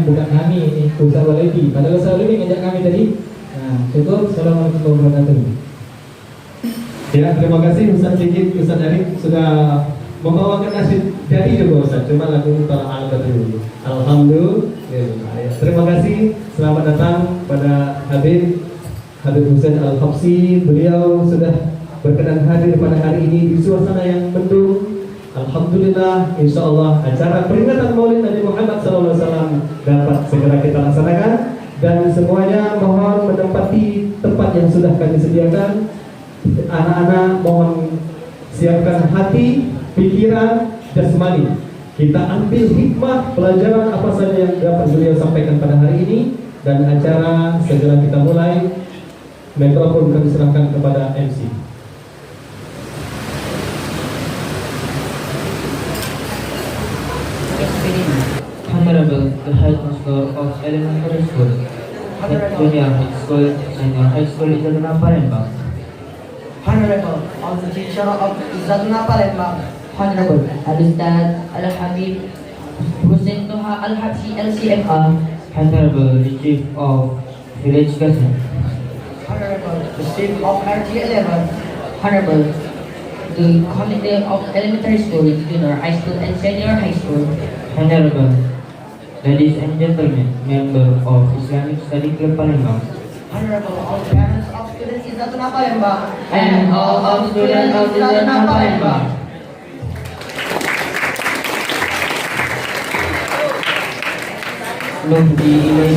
bukan kami ini Ustaz Walidi. Padahal Ustaz Walidi ngajak kami tadi. Nah, cukup. Assalamualaikum warahmatullahi wabarakatuh. Ya, terima kasih Ustaz Sigit, Ustaz Arif sudah membawakan nasyid jadi juga Ustaz. Cuma lagu Tala'al dulu. Alhamdulillah. Ya, terima kasih. Selamat datang pada Habib Husain Al-Habsyi. Beliau sudah berkenan hadir pada hari ini di suasana yang mendung. Alhamdulillah, insya Allah acara peringatan Maulid Nabi Muhammad SAW dapat segera kita laksanakan, dan semuanya mohon menempati tempat yang sudah kami sediakan. Anak-anak mohon siapkan hati, pikiran, jasmani. Kita ambil hikmah pelajaran apa saja yang dapat beliau sampaikan pada hari ini, dan acara segera kita mulai. Mikrofon kami serahkan kepada MC. Honorable, the head master of elementary school, junior high school, senior high school Izzatuna Palembang. Honorable, of the teacher of Izzatuna Palembang. Honorable Al-Ustadz Al-Habib Husain Toha Al-Habsyi LCMA. Honorable, the chief of village government. Honorable, the chief of RT11. Honorable the committee of elementary school, junior high school, and senior high school. Honorable, ladies and gentlemen, member of Islamic Study Club Palembang. Honorable, all parents of students Izzatuna Palembang. And all of students of Izzatuna Palembang. Nuhdi ilaih.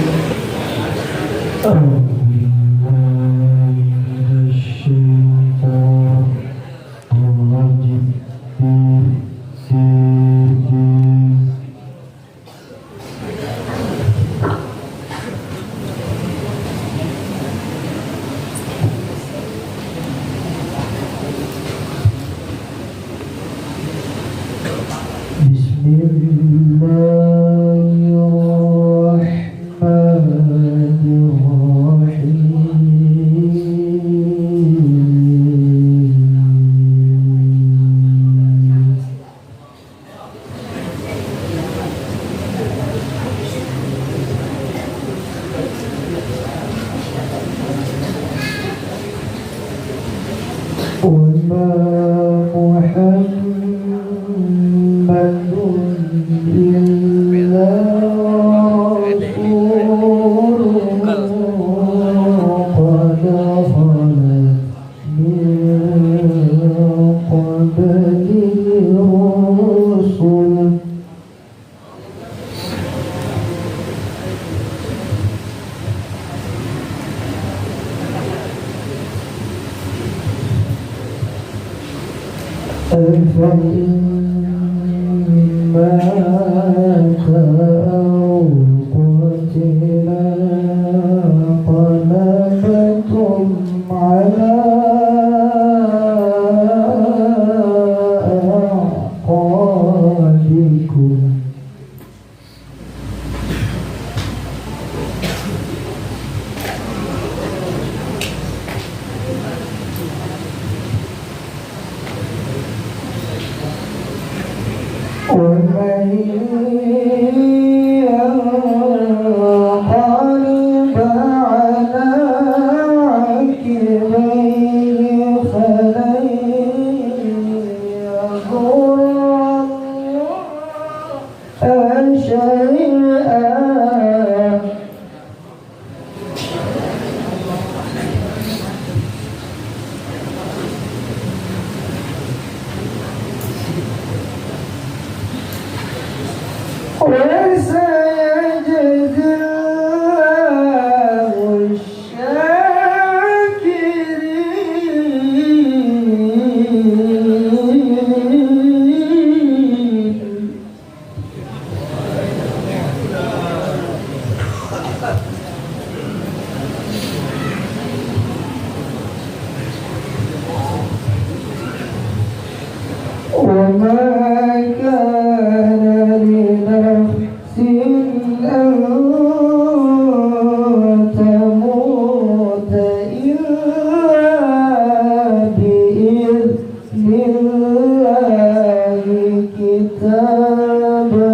كتابا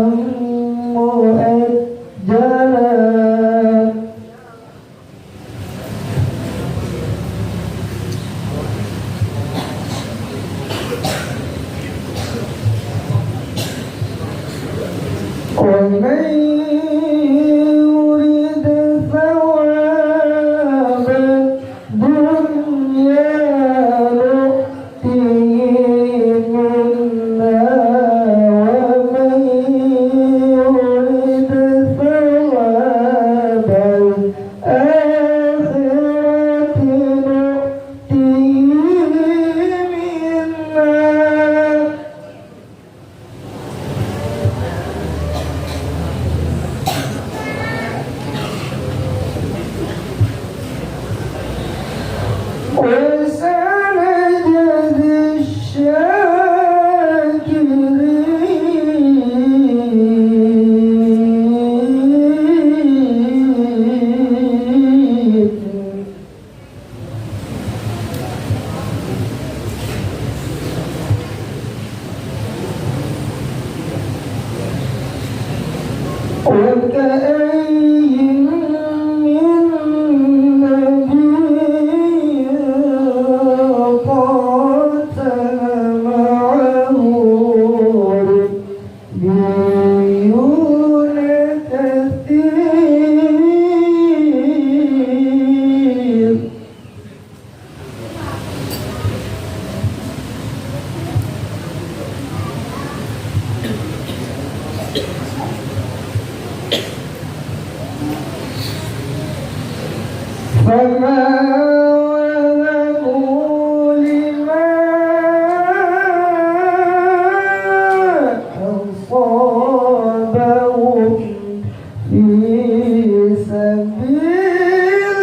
مؤجلا وهبوا لمن أصابهم في سبيل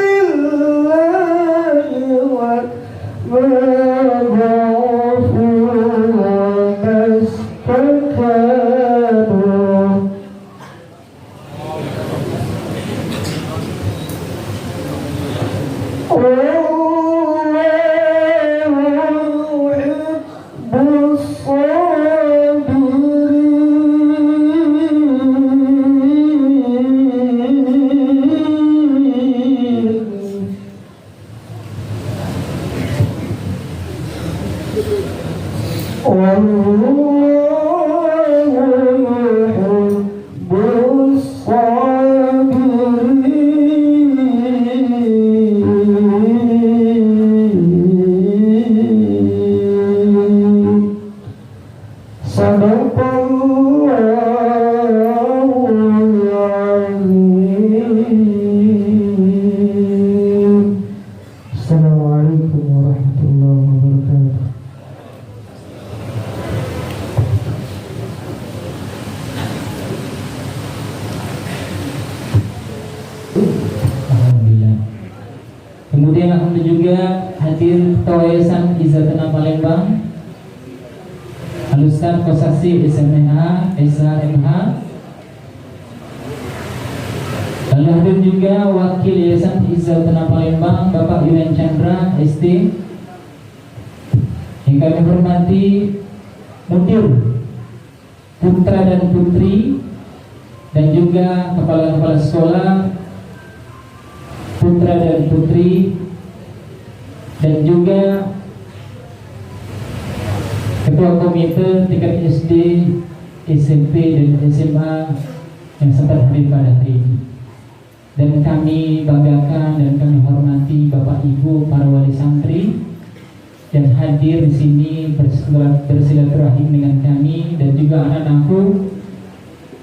الله وما ضعفوا وما استكانوا والله يحب الصابرين والله يحب الصابرين صدق الله العظيم. السلام عليكم ورحمة الله وبركاته. Alhamdulillah. Kemudian alhamdulillah juga hadir Ketua Yayasan Izzatuna Palembang, Alusan Kosasi SMH, SHMH. Lalu hadir juga Wakil Yayasan Izzatuna Palembang, Bapak Yulian Chandra, ST. Yang kami hormati Mudir, Putra dan Putri, dan juga Kepala-Kepala Sekolah, Putra dan Putri, dan juga Ketua Komite tingkat SD, SMP, dan SMA yang sempat hadir pada hari ini. Dan kami banggakan dan kami hormati Bapak Ibu para wali santri yang hadir di sini bersilaturahim dengan kami, dan juga anak-anakku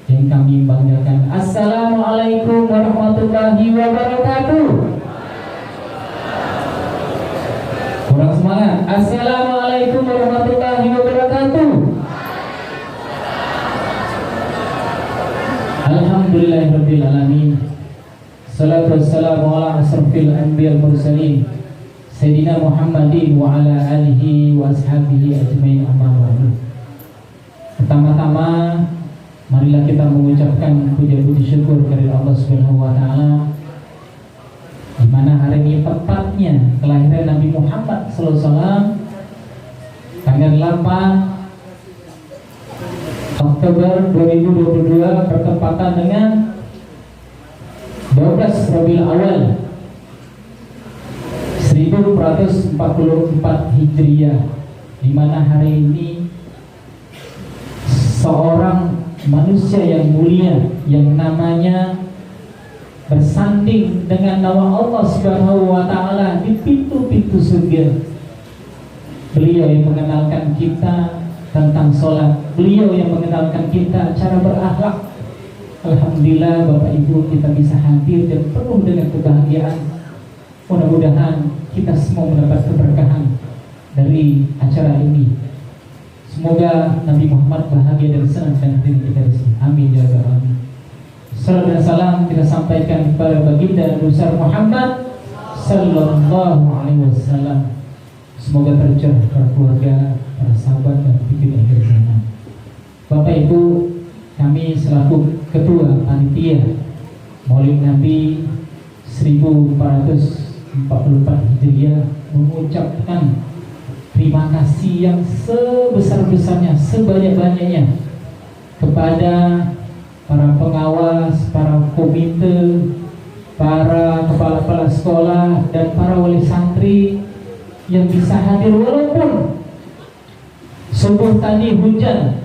yang kami banggakan. Assalamualaikum warahmatullahi wabarakatuh. Kurang semangat. Assalamualaikum warahmatullahi wabarakatuh. Alhamdulillahirabbil alamin. Salatu wassalamu ala asrofil anbiya'il mursalin Sayyidina Muhammadin wa ala alihi wa ashabihi ajmain, amma ba'du. Pertama-tama marilah kita mengucapkan puja-puji syukur kepada Allah Subhanahu wa taala, di mana hari ini tepatnya kelahiran Nabi Muhammad sallallahu alaihi wasallam tanggal 8 Oktober 2022 bertepatan dengan 12 Rabiul Awal 1444 Hijriah, di mana hari ini seorang manusia yang mulia yang namanya bersanding dengan nama Allah Subhanahu wa taala di pintu-pintu surga. Beliau yang mengenalkan kita tentang sholat, beliau yang mengenalkan kita cara berakhlak. Alhamdulillah Bapak Ibu kita bisa hadir dan penuh dengan kebahagiaan. Mudah-mudahan kita semua mendapat keberkahan dari acara ini. Semoga Nabi Muhammad bahagia dan senang dengan diri kita di sini. Amin ya rabbal alamin. Salam dan salam kita sampaikan kepada baginda Nabi besar Muhammad sallallahu alaihi wasallam. Semoga tercurah para keluarga, para sahabat dan pimpin akhir zaman. Bapak Ibu, kami selaku Ketua Panitia Maulid Nabi 1444 Hijriah mengucapkan terima kasih yang sebesar-besarnya, sebanyak-banyaknya kepada para pengawas, para komite, para kepala-kepala sekolah, dan para wali santri yang bisa hadir walaupun subuh tadi hujan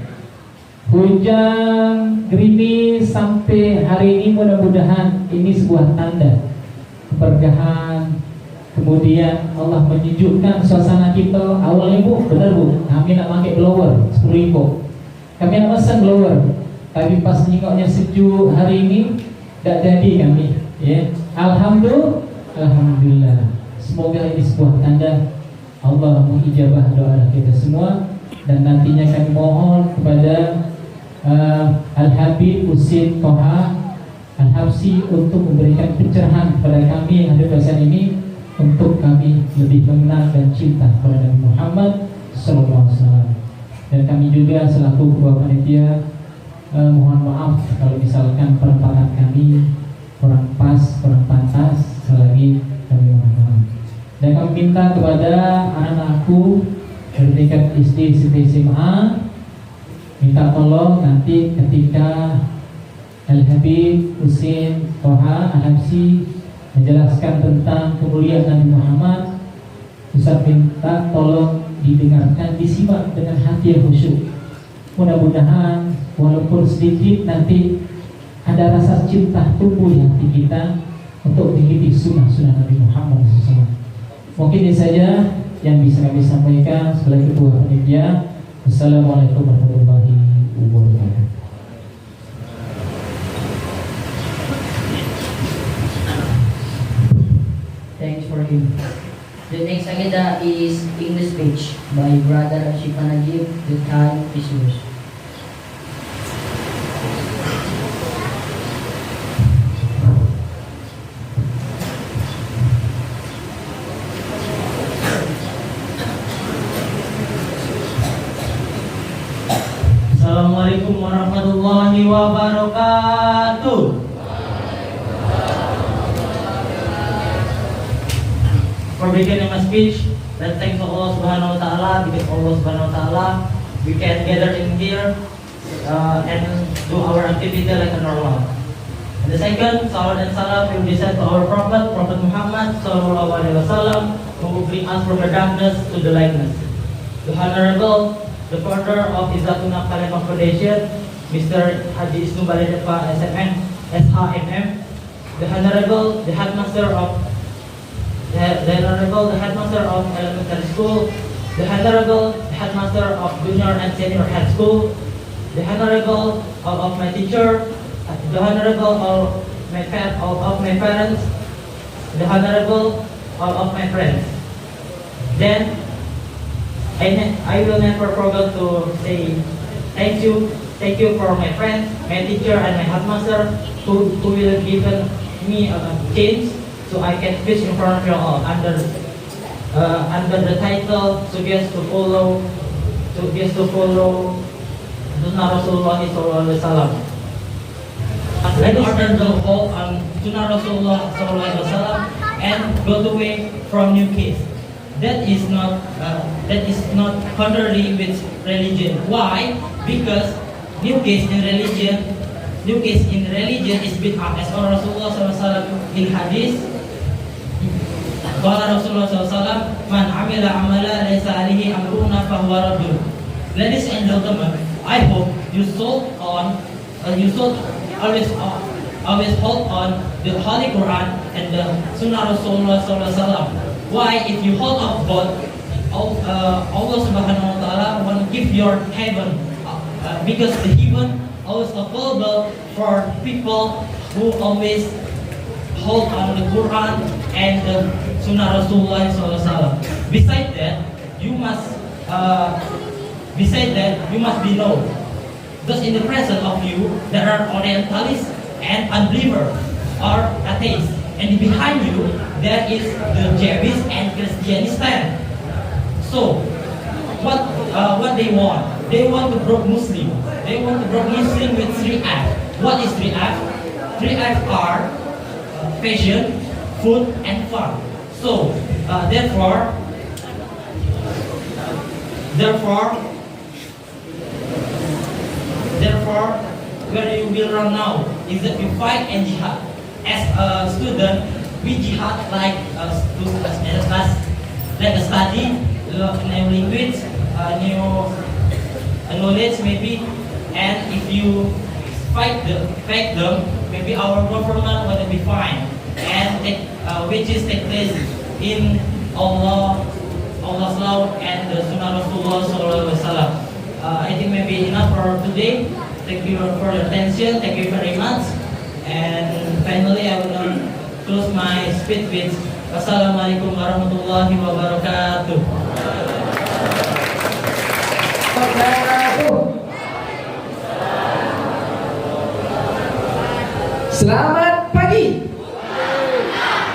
gerimis sampai hari ini. Mudah-mudahan ini sebuah tanda keberkahan. Kemudian Allah menyejukkan suasana kita. Awalnya Bu, benar Bu, kami nak pakai blower 10.000, kami nak pesan blower, tapi pas nyingoknya sejuk hari ini tidak jadi kami. Ya, Alhamdulillah. Semoga ini sebuah tanda Allah mengijabah doa kita semua. Dan nantinya kami mohon kepada Al-Habib Husin Toha Al-Habsi untuk memberikan pencerahan kepada kami yang ada dosen ini, untuk kami lebih mengenal dan cinta kepada Nabi Muhammad SAW. Dan kami juga selaku ketua panitia mohon maaf kalau misalkan penempatan kami kurang pas, kurang pantas. Selagi kami mohon maaf. Dan kami minta kepada anak-anakku dari tingkat SD, SMP, SMA, minta tolong nanti ketika Al-Habib Husin Toha Al-Habsi menjelaskan tentang kemuliaan Nabi Muhammad, Ustaz minta tolong didengarkan, disimak dengan hati yang khusyuk. Mudah-mudahan walaupun sedikit nanti ada rasa cinta tumbuh di hati kita untuk mengikuti sunnah-sunnah Nabi Muhammad SAW. Mungkin ini saja yang bisa kami sampaikan sebagai ketua panitia. Assalamualaikum warahmatullahi wabarakatuh. Thanks for him. The next agenda is English speech by Brother Shifa Najib. The time is yours. Assalamualaikum warahmatullahi wabarakatuh. For beginning my speech, let's thank Allah Subhanahu wa Ta'ala, because Allah Subhanahu wa Ta'ala we can gather in here and do our activity like a normal. And the second, salam and salam will be sent to our Prophet Muhammad Sallallahu Alaihi Wasallam, who will bring us from the darkness to the lightness. The Honorable, the founder of Izzatuna Palembang Foundation, Mr. Haji Isnu Balidepa SMN, SHMM, the Honorable, the Headmaster of Elementary School, the Honorable, the Headmaster of Junior and Senior High School, the Honorable of my teacher, the Honorable of my parents, the Honorable of my friends. Then I will never forget to say thank you for my friends, my teacher, and my headmaster who will given me a chance so I can speak in front of you all under the title Suggest to follow Sunnah Rasulullah Sallallahu Alaihi Wasallam. In order to hold on Sunnah Rasulullah Sallallahu Alaihi Wasallam and go away from new kids. That is not contrary with religion. Why? Because new case in religion is bid'ah. As our Rasulullah SAW in hadith, qala Rasulullah SAW, man amila amala laysa alihi amruna fahuwa raddun. Ladies and gentlemen, I hope you should always hold on the Holy Quran and the Sunnah Rasulullah SAW. Why? If you hold up both, Allah Subhanahu wa Ta'ala want to give your heaven, because the heaven always available for people who always hold on the Quran and the Sunnah Rasulullah SAW. Besides that, you must be known. Because in the presence of you, there are Orientalists and unbelievers or atheists. And behind you, there is the Jewish and Christianistan. So, what they want? They want to broke Muslim. They want to broke Muslim with 3 F. What is 3 F? 3 F are fashion, food, and fun. So, therefore, where you will run now is that you fight and jihad. As a student, we jihad like a study, new language, new knowledge maybe, and if you fight them, maybe our government will be fine, and which is take place in Allah's law and the Sunnah Rasulullah Sallallahu Alaihi Wasallam. I think maybe enough for today. Thank you for your attention. Thank you very much. And finally, I would close my speech with Wassalamualaikum warahmatullahi wabarakatuh. Selamat pagi,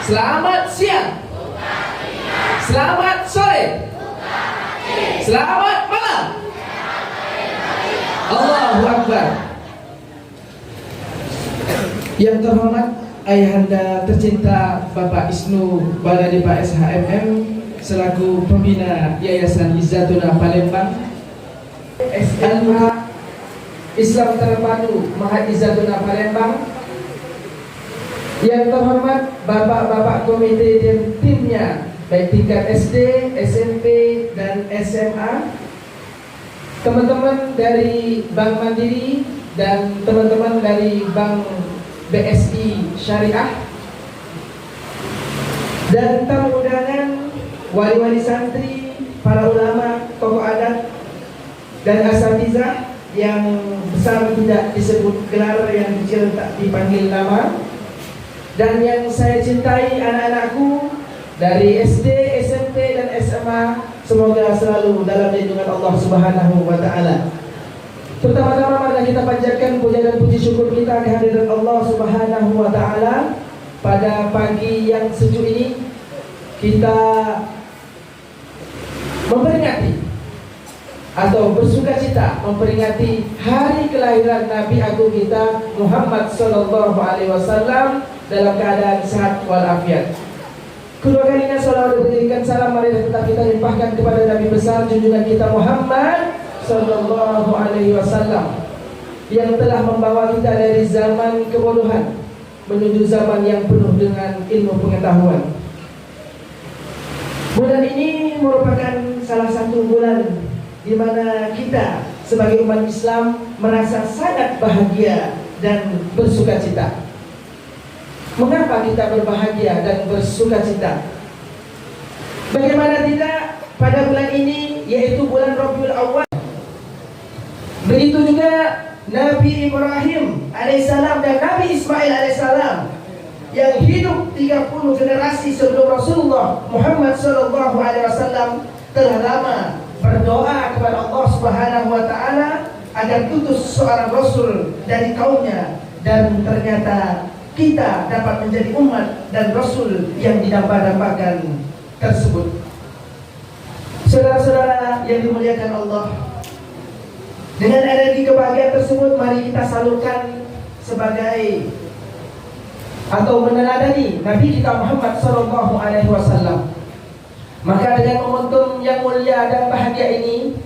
selamat siang, selamat sore, selamat malam. Allahu Akbar. Yang terhormat Ayahanda tercinta Bapak Isnu Baladipa SHMM selaku pembina Yayasan Izzatuna Palembang, SLMH Islam Terpadu Mahat Izzatuna Palembang. Yang terhormat bapak-bapak komite dan timnya baik tingkat SD, SMP, dan SMA, teman-teman dari Bank Mandiri dan teman-teman dari Bank BSI Syariah, dan tamu undangan, wali-wali santri, para ulama, tokoh adat, dan asatizah yang besar tidak disebut gelar, yang kecil tak dipanggil nama. Dan yang saya cintai anak-anakku dari SD, SMP, dan SMA, semoga selalu dalam lindungan Allah Subhanahu wa Ta'ala. Pertama-tama marilah kita panjatkan puja dan puji syukur kita kehadiran Allah Subhanahu wa Ta'ala. Pada pagi yang sejuk ini kita memperingati atau bersukacita memperingati hari kelahiran Nabi Agung kita Muhammad Sallallahu Alaihi Wasallam dalam keadaan sehat walafiat. Kedua kalinya salawat berikan salam marilah tetap kita limpahkan kepada Nabi besar junjungan kita Muhammad Sallallahu Alaihi Wasallam yang telah membawa kita dari zaman kebodohan menuju zaman yang penuh dengan ilmu pengetahuan. Bulan ini merupakan salah satu bulan di mana kita sebagai umat Islam merasa sangat bahagia dan bersukacita. Mengapa kita berbahagia dan bersukacita? Bagaimana tidak pada bulan ini, yaitu bulan Rabiul Awal. Begitu juga Nabi Ibrahim alaihissalam dan Nabi Ismail alaihissalam yang hidup 30 generasi sebelum Rasulullah Muhammad sallallahu alaihi wasallam telah lama berdoa kepada Allah Subhanahu wa Ta'ala agar utus seorang Rasul dari kaumnya, dan ternyata kita dapat menjadi umat dan Rasul yang didambakan tersebut. Saudara-saudara yang dimuliakan Allah, dengan energi kebahagiaan tersebut mari kita salurkan sebagai atau meneladani Nabi kita Muhammad sallallahu alaihi wasallam. Maka dengan momentum yang mulia dan bahagia ini,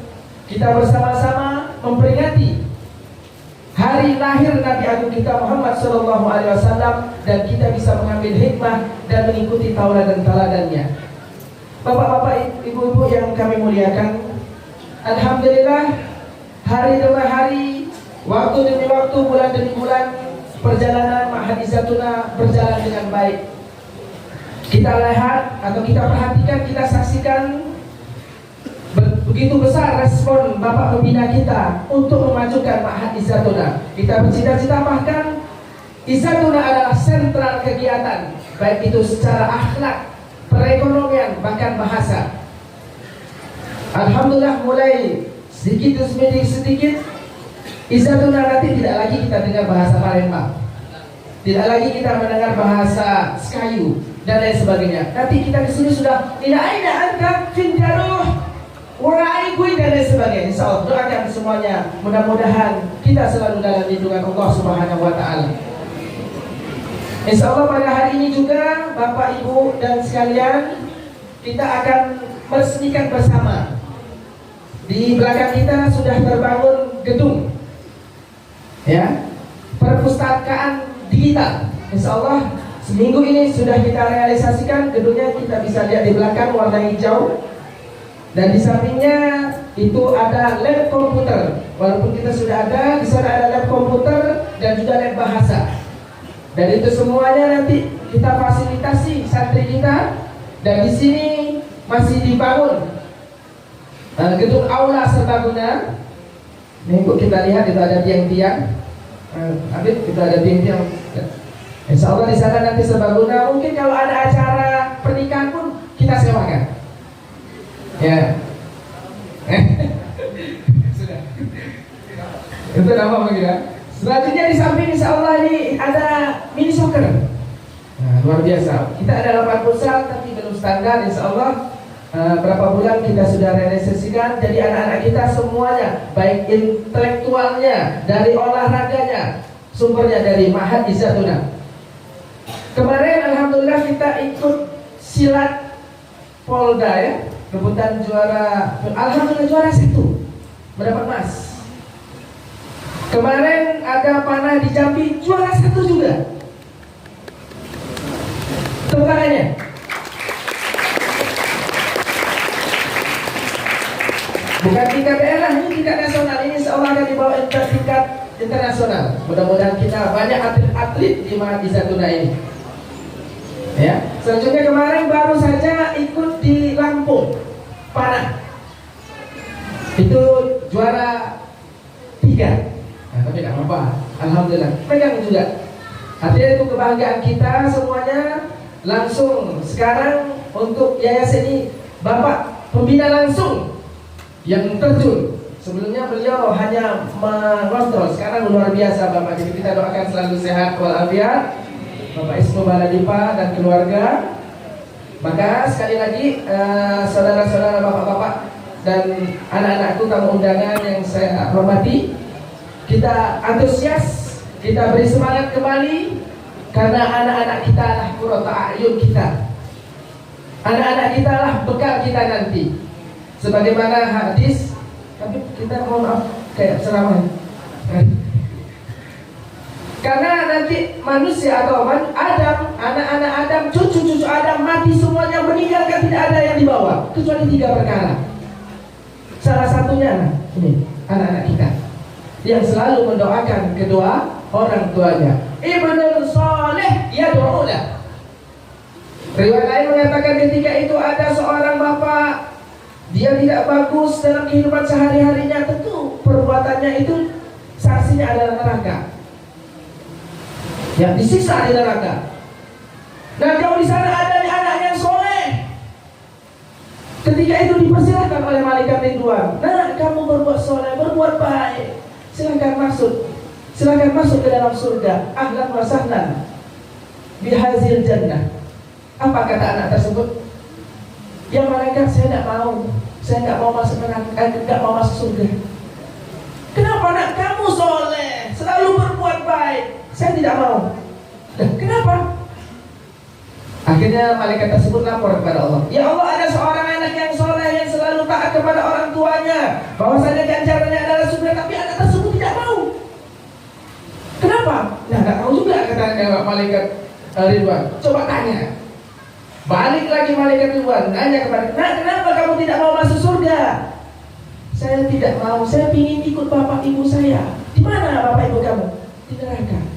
kita bersama-sama memperingati hari lahir Nabi Agung kita Muhammad sallallahu alaihi wasallam, dan kita bisa mengambil hikmah dan mengikuti tauladan teladannya. Bapak-bapak, ibu-ibu yang kami muliakan, alhamdulillah hari demi hari, waktu demi waktu, bulan demi bulan, perjalanan Ma'had Izzatuna berjalan dengan baik. Kita lihat atau kita perhatikan, kita saksikan begitu besar respon Bapak Pembina kita untuk memajukan Ma'had Izzatuna. Kita bercita-cita bahkan Izzatuna adalah sentral kegiatan, baik itu secara akhlak, perekonomian, bahkan bahasa. Alhamdulillah mulai sedikit demi sedikit Izzatuna nanti tidak lagi kita dengar bahasa Palembang, tidak lagi kita mendengar bahasa Sekayu dan lain sebagainya. Nanti kita di sini sudah tidak ada angka finjaruh urai gue dan lain sebagainya. Insya Allah doakan semuanya, mudah-mudahan kita selalu dalam lindungan Allah Subhanahu wa Ta'ala. Insya Allah pada hari ini juga Bapak Ibu dan sekalian, kita akan meresmikan bersama. Di belakang kita sudah terbangun gedung, ya, perpustakaan digital. Insya Allah seminggu ini sudah kita realisasikan gedungnya. Kita bisa lihat di belakang warna hijau, dan di sampingnya itu ada lab komputer. Walaupun kita sudah ada, di sana ada lab komputer dan juga lab bahasa. Dan itu semuanya nanti kita fasilitasi santri kita. Dan di sini masih dibangun gedung aula serbaguna. Ini kita lihat itu ada tiang-tiang. Habis itu ada tiang-tiang. Insya Allah di sana nanti serbaguna. Mungkin kalau ada acara pernikahan pun kita sewakan. Ya. Sudah. Itu nama begitu. Selanjutnya di samping insya Allah ini ada mini soccer. Nah, luar biasa. Kita ada 8 futsal tapi belum standar. Insya Allah berapa bulan kita sudah realisasikan. Jadi anak-anak kita semuanya, baik intelektualnya, dari olahraganya, sumbernya dari Ma'had Izzatuna. Kemarin alhamdulillah kita ikut silat Polda ya, rebutan juara, alhamdulillah juara 1, mendapat emas. Kemarin ada panah di Jambi, juara 1 juga. Tepuk tangannya. Bukan tingkat daerah, ini tingkat nasional. Ini seolah akan dibawa tingkat internasional. Mudah-mudahan kita banyak atlet-atlet di Ma'had Izzatuna ini. Ya, selanjutnya kemarin baru saja ikut di Lampung panah. Itu juara 3. Nah, tapi tidak apa-apa. Alhamdulillah. Pegang juga. Artinya itu kebahagiaan kita semuanya. Langsung sekarang untuk yayasan ini Bapak pembina langsung yang terjun. Sebelumnya beliau hanya mengontrol. Sekarang luar biasa Bapak. Jadi kita doakan selalu sehat walafiat. Bapak Ismu Baladipa dan keluarga. Maka sekali lagi saudara-saudara, bapak-bapak dan anak-anakku tamu undangan yang saya hormati, kita antusias, kita beri semangat kembali karena anak-anak kita lah qurratu a'yun kita. Anak-anak kita lah bekal kita nanti. Sebagaimana hadis, tapi kita mohon maaf kayak ceramah. Karena nanti manusia atau Adam, anak-anak Adam, cucu-cucu Adam mati semuanya, meninggalkan tidak ada yang dibawa kecuali 3 perkara. Salah satunya ini anak-anak kita yang selalu mendoakan kedua orang tuanya. Ibnul Saleh yad'ulah. Riwayat lain mengatakan ketika itu ada seorang bapak, dia tidak bagus dalam kehidupan sehari-harinya, tentu perbuatannya itu sanksinya adalah neraka. Yang disiksa di neraka. Nah, kalau di sana ada anak yang soleh, ketika itu dipersilahkan oleh malaikat Ridwan. Nah, kamu berbuat soleh, berbuat baik, silakan masuk ke dalam surga. Ahlan wa sahlan bihazil jannah. Apa kata anak tersebut? Ya malaikat, saya tidak mau masuk neraka, tidak mau masuk surga. Kenapa nak? Kamu soleh, selalu berbuat baik. Saya tidak mau. Kenapa? Akhirnya malaikat tersebut lapor kepada Allah. Ya Allah, ada seorang anak yang soleh yang selalu taat kepada orang tuanya, bahwasanya ganjarannya adalah surga, tapi anak tersebut tidak mau. Kenapa? Nah, tidak tahu juga kata malaikat Ridwan. Coba tanya. Balik lagi malaikat Ridwan, nanya kepada, nah kenapa kamu tidak mau masuk surga? Saya tidak mau. Saya ingin ikut bapak ibu saya. Di mana bapak ibu kamu? Di neraka.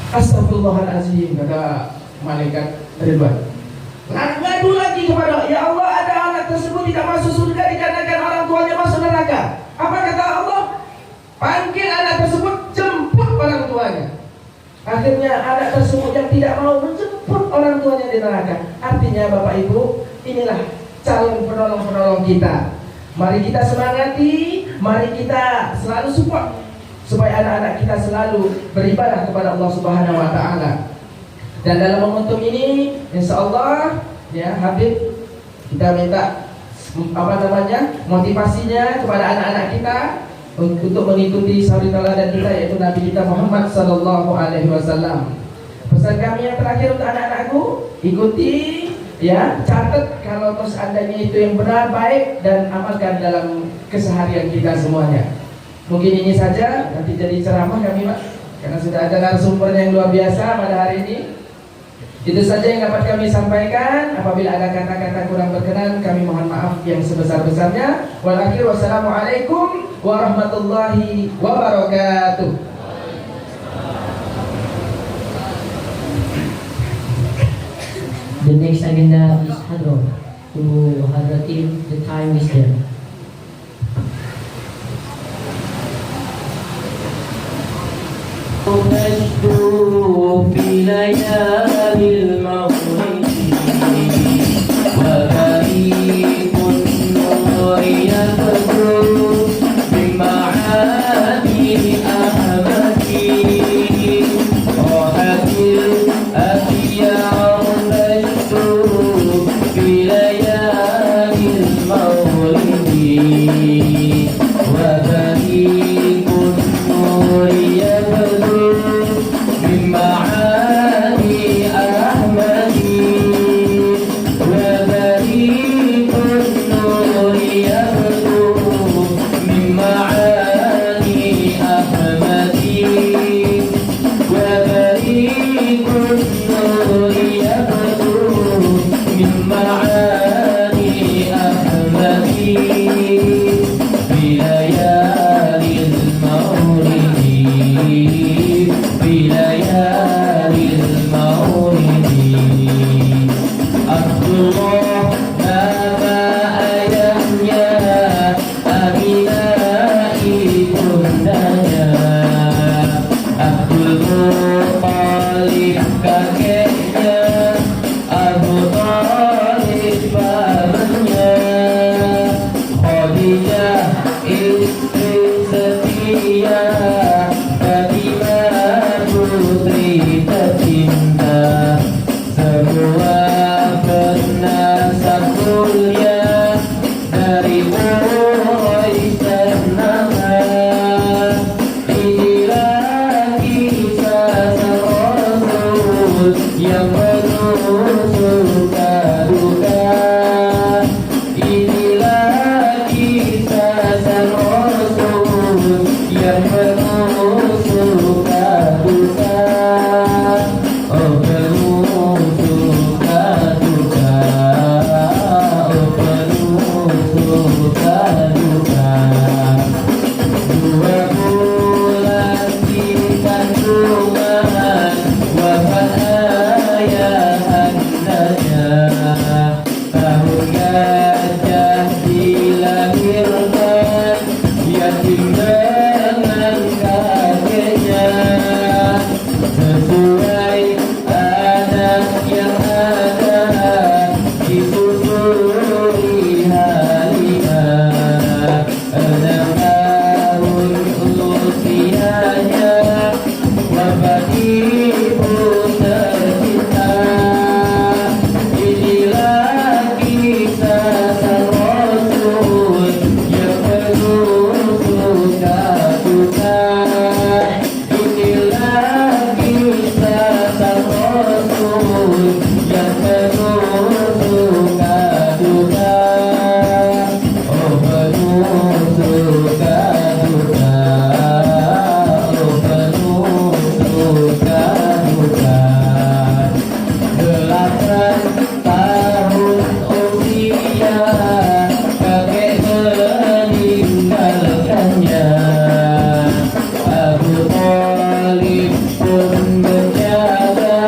Astagfirullahaladzim, kata malaikat Ridwan. Ngadu lagi kepada, ya Allah, ada anak tersebut tidak masuk surga dikarenakan orang tuanya masuk neraka. Apa kata Allah? Panggil anak tersebut, jemput orang tuanya. Akhirnya anak tersebut yang tidak mau menjemput orang tuanya di neraka. Artinya Bapak Ibu, inilah calon penolong-penolong kita. Mari kita semangati, mari kita selalu support supaya anak-anak kita selalu beribadah kepada Allah Subhanahu wa taala. Dan dalam momentum ini, insyaallah ya Habib, kita minta motivasinya kepada anak-anak kita untuk mengikuti suri tauladan kita, yaitu Nabi kita Muhammad sallallahu alaihi wasallam. Pesan kami yang terakhir untuk anak-anakku, ikuti ya, catat kalau seandainya itu yang benar, baik, dan amalkan dalam keseharian kita semuanya. Mungkin ini saja, nanti jadi ceramah kami Pak, karena sudah ada narasumber yang luar biasa pada hari ini. Itu saja yang dapat kami sampaikan. Apabila ada kata-kata kurang berkenan, kami mohon maaf yang sebesar-besarnya. Wassalamualaikum warahmatullahi wabarakatuh. The next agenda is Hadron. To Hadratin, the time is there. نشدو ليالي المولد وبريق النور يبدو بمعاني أحمد راحت الأخيار تشدو في ليالي المولد وبريق النور يبدو من معاني أحمد وبريق النور يبدو من معاني أحمد وبريق النور يبدو من معاني أحمد في ليالي المولد في ليالي المولد عبد الله نبأ يحيى أبنائي كندanya Abdul Muttalib kakeknya Abu Talib pamannya Khadijah istri setia Fatimah putri tercinta semua bernasab mulia dari Quraisy ternama inilah kisah sang Rasul yang penuh suka duka inilah kisah sang Rasul yang penuh suka duka oh penuh suka duka oh penuh suka duka dua bulan di kandungan wafat ayah andanya tahun gajah dilahirkan yatim dengan kakeknya sesuai adat yang ada disusuri Halimah 6 tahun usianya wafat ibu tercinta inilah kisah sang Rasul yang penuh suka duka inilah kisah sang Rasul yang penuh suka duka oh penuh suka duka oh penuh suka duka 8 tahun usia kakek meninggalkannya Abu Talib pun menjaga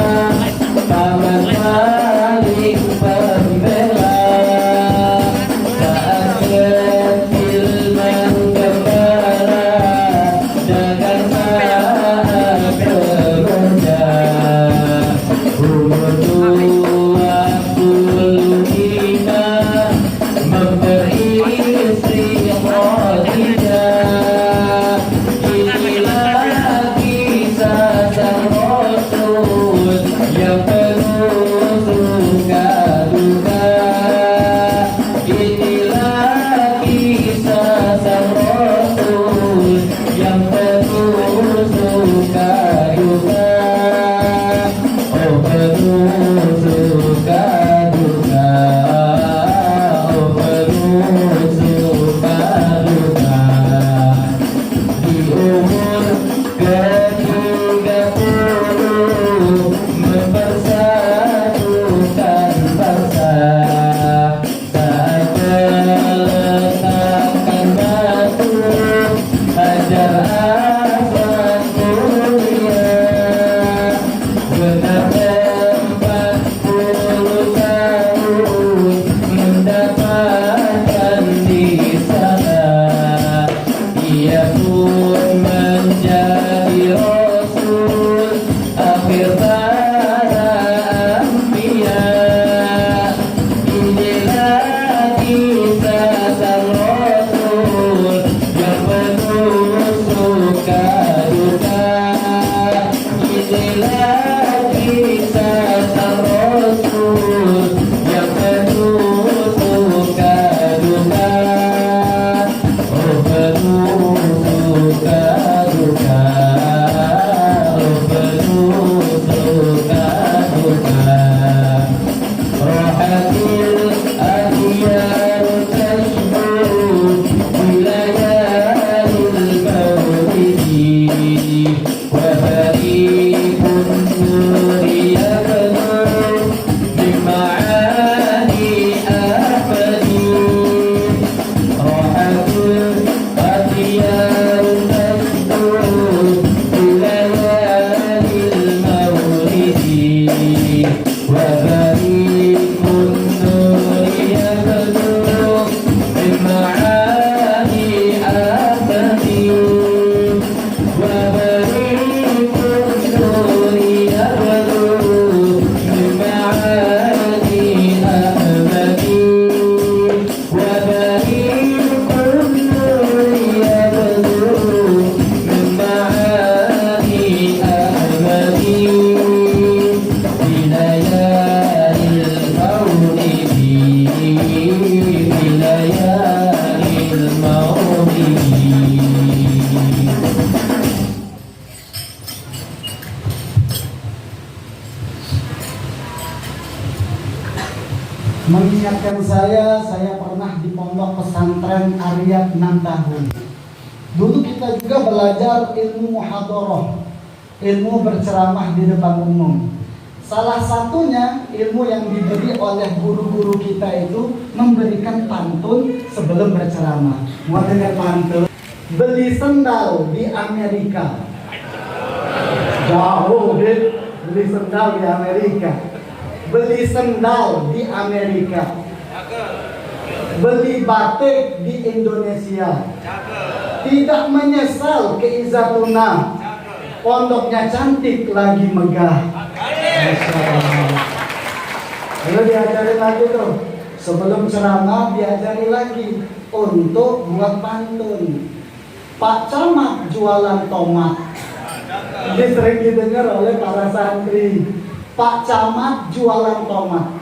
paman paling pembela saat kecil menggembala dengan saat bekerja umur 25 memberi istri Khadijah inilah kisah sang Rasul yang penuh mengingatkan saya pernah di pondok pesantren Ariyat 6 tahun. Dulu kita juga belajar ilmu muhadharah, ilmu berceramah di depan umum. Salah satunya ilmu yang diberi oleh guru-guru kita itu memberikan pantun sebelum berceramah. Mau dengar pantun? Beli sendal di Amerika. Jauh, beli sendal di Amerika. Beli sendal di Amerika. Beli batik di Indonesia. Tidak menyesal ke Izzatuna. Pondoknya cantik lagi megah. Lalu diajari lagi tuh. Sebelum ceramah diajari lagi untuk buat pantun. Pak Camat jualan tomat. Ini sering didengar oleh para santri. Pak Camat jualan tomat.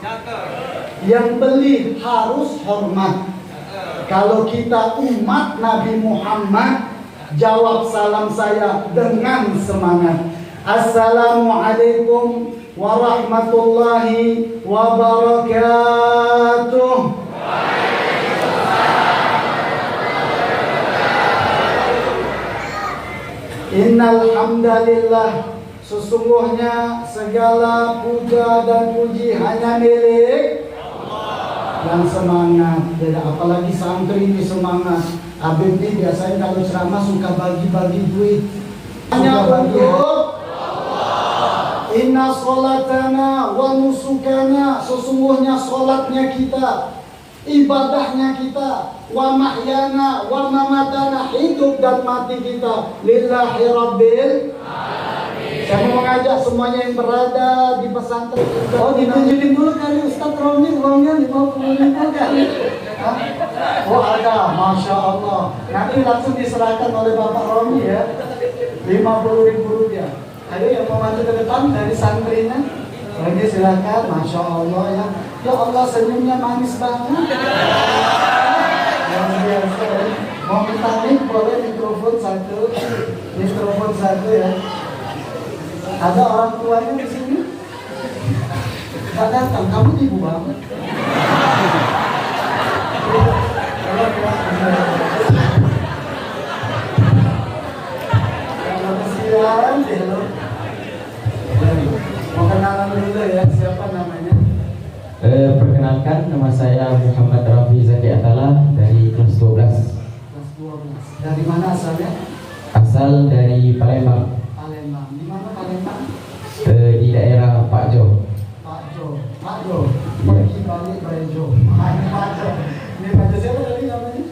Yang beli harus hormat. Kalau kita umat Nabi Muhammad, jawab salam saya dengan semangat. Assalamualaikum warahmatullahi wabarakatuh. Innal hamdalillah, sesungguhnya segala puja dan puji hanya milik Allah. Yang semangat, beda apalagi santri ini semangat. Habib ini biasanya kalau ceramah suka bagi-bagi duit. Hanya untuk Allah. Inna sholatana wa nusukana, sesungguhnya sholatnya kita, ibadahnya kita, wa mahyana wa mamatana, hidup dan mati kita lillahi rabbil alamin. Saya mau mengajak semuanya yang berada di pesantren. Oh, ditunjukin dulu kali Ustaz Romi uangnya 50.000 kali. Oh ada, Masya Allah. Nanti langsung diserahkan oleh Bapak Romi ya, 50.000 rupiah. Ayo yang mau maju ke depan dari santrinya. Lagi silakan, Masya Allah ya. Ya Allah, senyumnya manis banget. Yang biasa ya. Mau minta mic boleh, mikrofon satu ya. Ada orang tuanya di sini? Gak datang, kamu ibu banget. Kalau kesian deh lo. Mau kenalan dulu ya, siapa namanya? Perkenalkan, nama saya Muhammad Rafi Zaki Atala dari kelas 12. Kelas 12. Dari mana asalnya? Asal dari Palembang. Palembang. Di mana Palembang? Di daerah Pak Jo. Pak Jo. Pergi balik Berejo. Pak Jo. Ini Pak Jo siapa tadi namanya?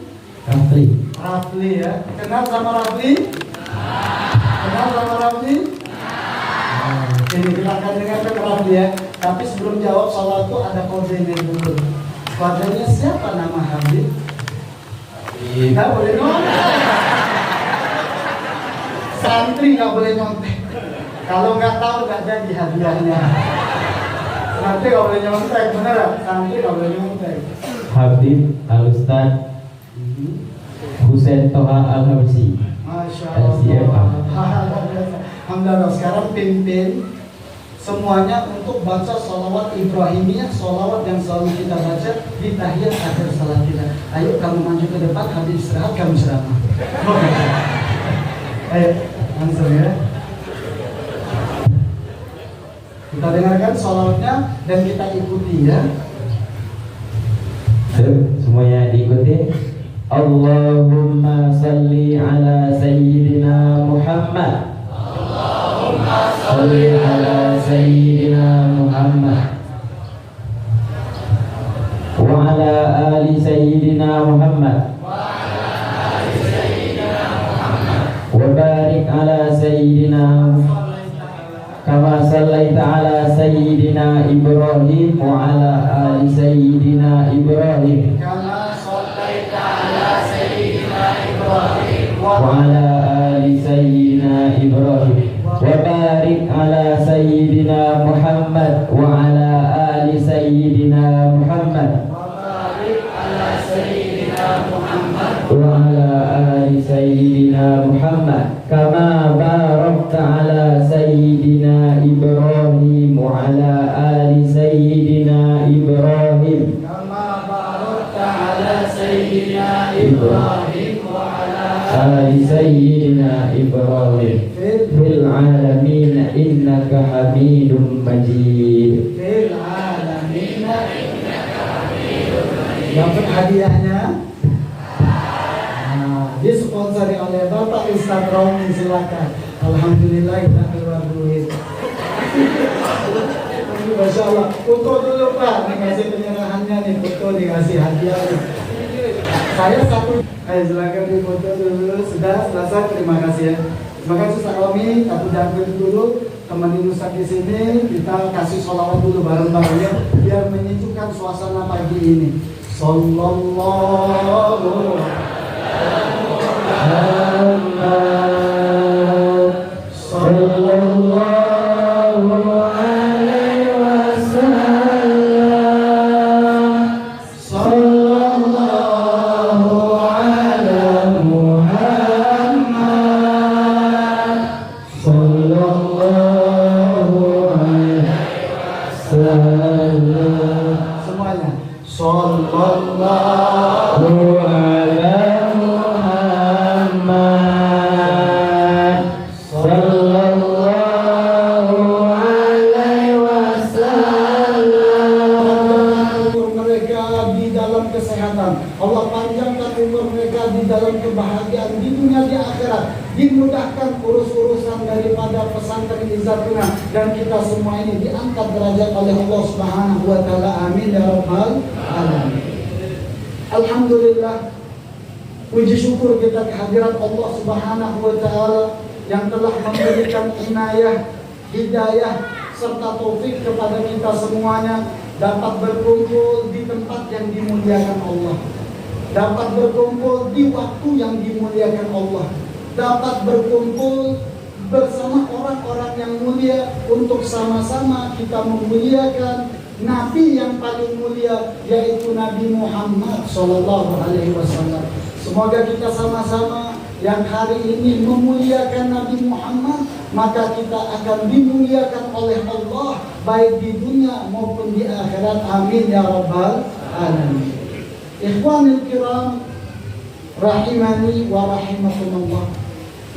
Rafli ya. Kenal sama Rafli? Kenal sama Rafli? Ini kita akan dengarkan Rafli ya. Tapi sebelum jawab soal itu ada kodenya dulu. Kodenya siapa nama Habib? Nggak boleh nyontek. Santri nggak boleh nyontek. Kalau nggak tahu nggak jadi hadiahnya. Santri nggak boleh nyontek, bener ya? Santri nggak boleh nyontek. Habib Al-Ustaz Husain Toha Al-Habsi. Masya Allah. Alhamdulillah. Sekarang pimpin semuanya untuk baca sholawat Ibrahimiyah, sholawat yang selalu kita baca di tahiyat akhir salat kita. Ayo kamu maju ke depan, habis istirahat kamu ceramah. Ayo langsung ya. Kita dengarkan sholawatnya dan kita ikuti ya. Semuanya diikuti. Allahumma salli ala Sayyidina Muhammad. Allahumma salli ala Sayyidina Muhammad wa ala ali Sayyidina Muhammad wa barik ala Sayyidina kama sallaita ala Sayyidina Ibrahim wa ala ali Sayyidina Ibrahim وعلى آل سيدنا إبراهيم وبارك على سيدنا محمد وعلى آل سيدنا محمد وعلى آل سيدنا محمد كما باركت على سيدنا إبراهيم وعلى آل سيدنا إبراهيم إبراهيم آل سيدنا إبراهيم في العالمين إنك حميد مجيد. Dapat hadiahnya. Disponsori oleh Bapak Ustadz Romi, silakan. Alhamdulillah kita keluar duit. Masya Allah, foto dulu Pak, dikasih penyerahannya nih, foto dikasih hadiah nih. Saya satu, silakan di foto dulu. Sudah selesai, terima kasih ya. Terima kasih Ustaz Romi, aku jangkut dulu. Temenin Ustaz di sini, kita kasih sholawat dulu bareng-bareng ya, biar menyejukkan suasana pagi ini. Sallallahu semuanya. Sallallahu ala Muhammad. Sallallahu alaihi wasallam. Umur mereka di dalam kesehatan. Allah panjangkan umur mereka di dalam kebahagiaan di dunia di akhirat. Dimudahkan urus-urusan daripada pesantren Izzatuna, dan kita semua ini diangkat derajat oleh Allah Subhanahu wa taala. Amin ya rabbal alamin. Alhamdulillah, puji syukur kita kehadirat Allah Subhanahu wa taala yang telah memberikan inayah, hidayah serta taufik kepada kita semuanya dapat berkumpul di tempat yang dimuliakan Allah, dapat berkumpul di waktu yang dimuliakan Allah, dapat berkumpul bersama orang-orang yang mulia untuk sama-sama kita memuliakan Nabi yang paling mulia, yaitu Nabi Muhammad Sallallahu Alaihi Wasallam. Semoga kita sama-sama yang hari ini memuliakan Nabi Muhammad, maka kita akan dimuliakan oleh Allah baik di dunia maupun di akhirat. Amin ya rabbal alamin. Ikhwanil kiram rahimani wa rahimakumullah.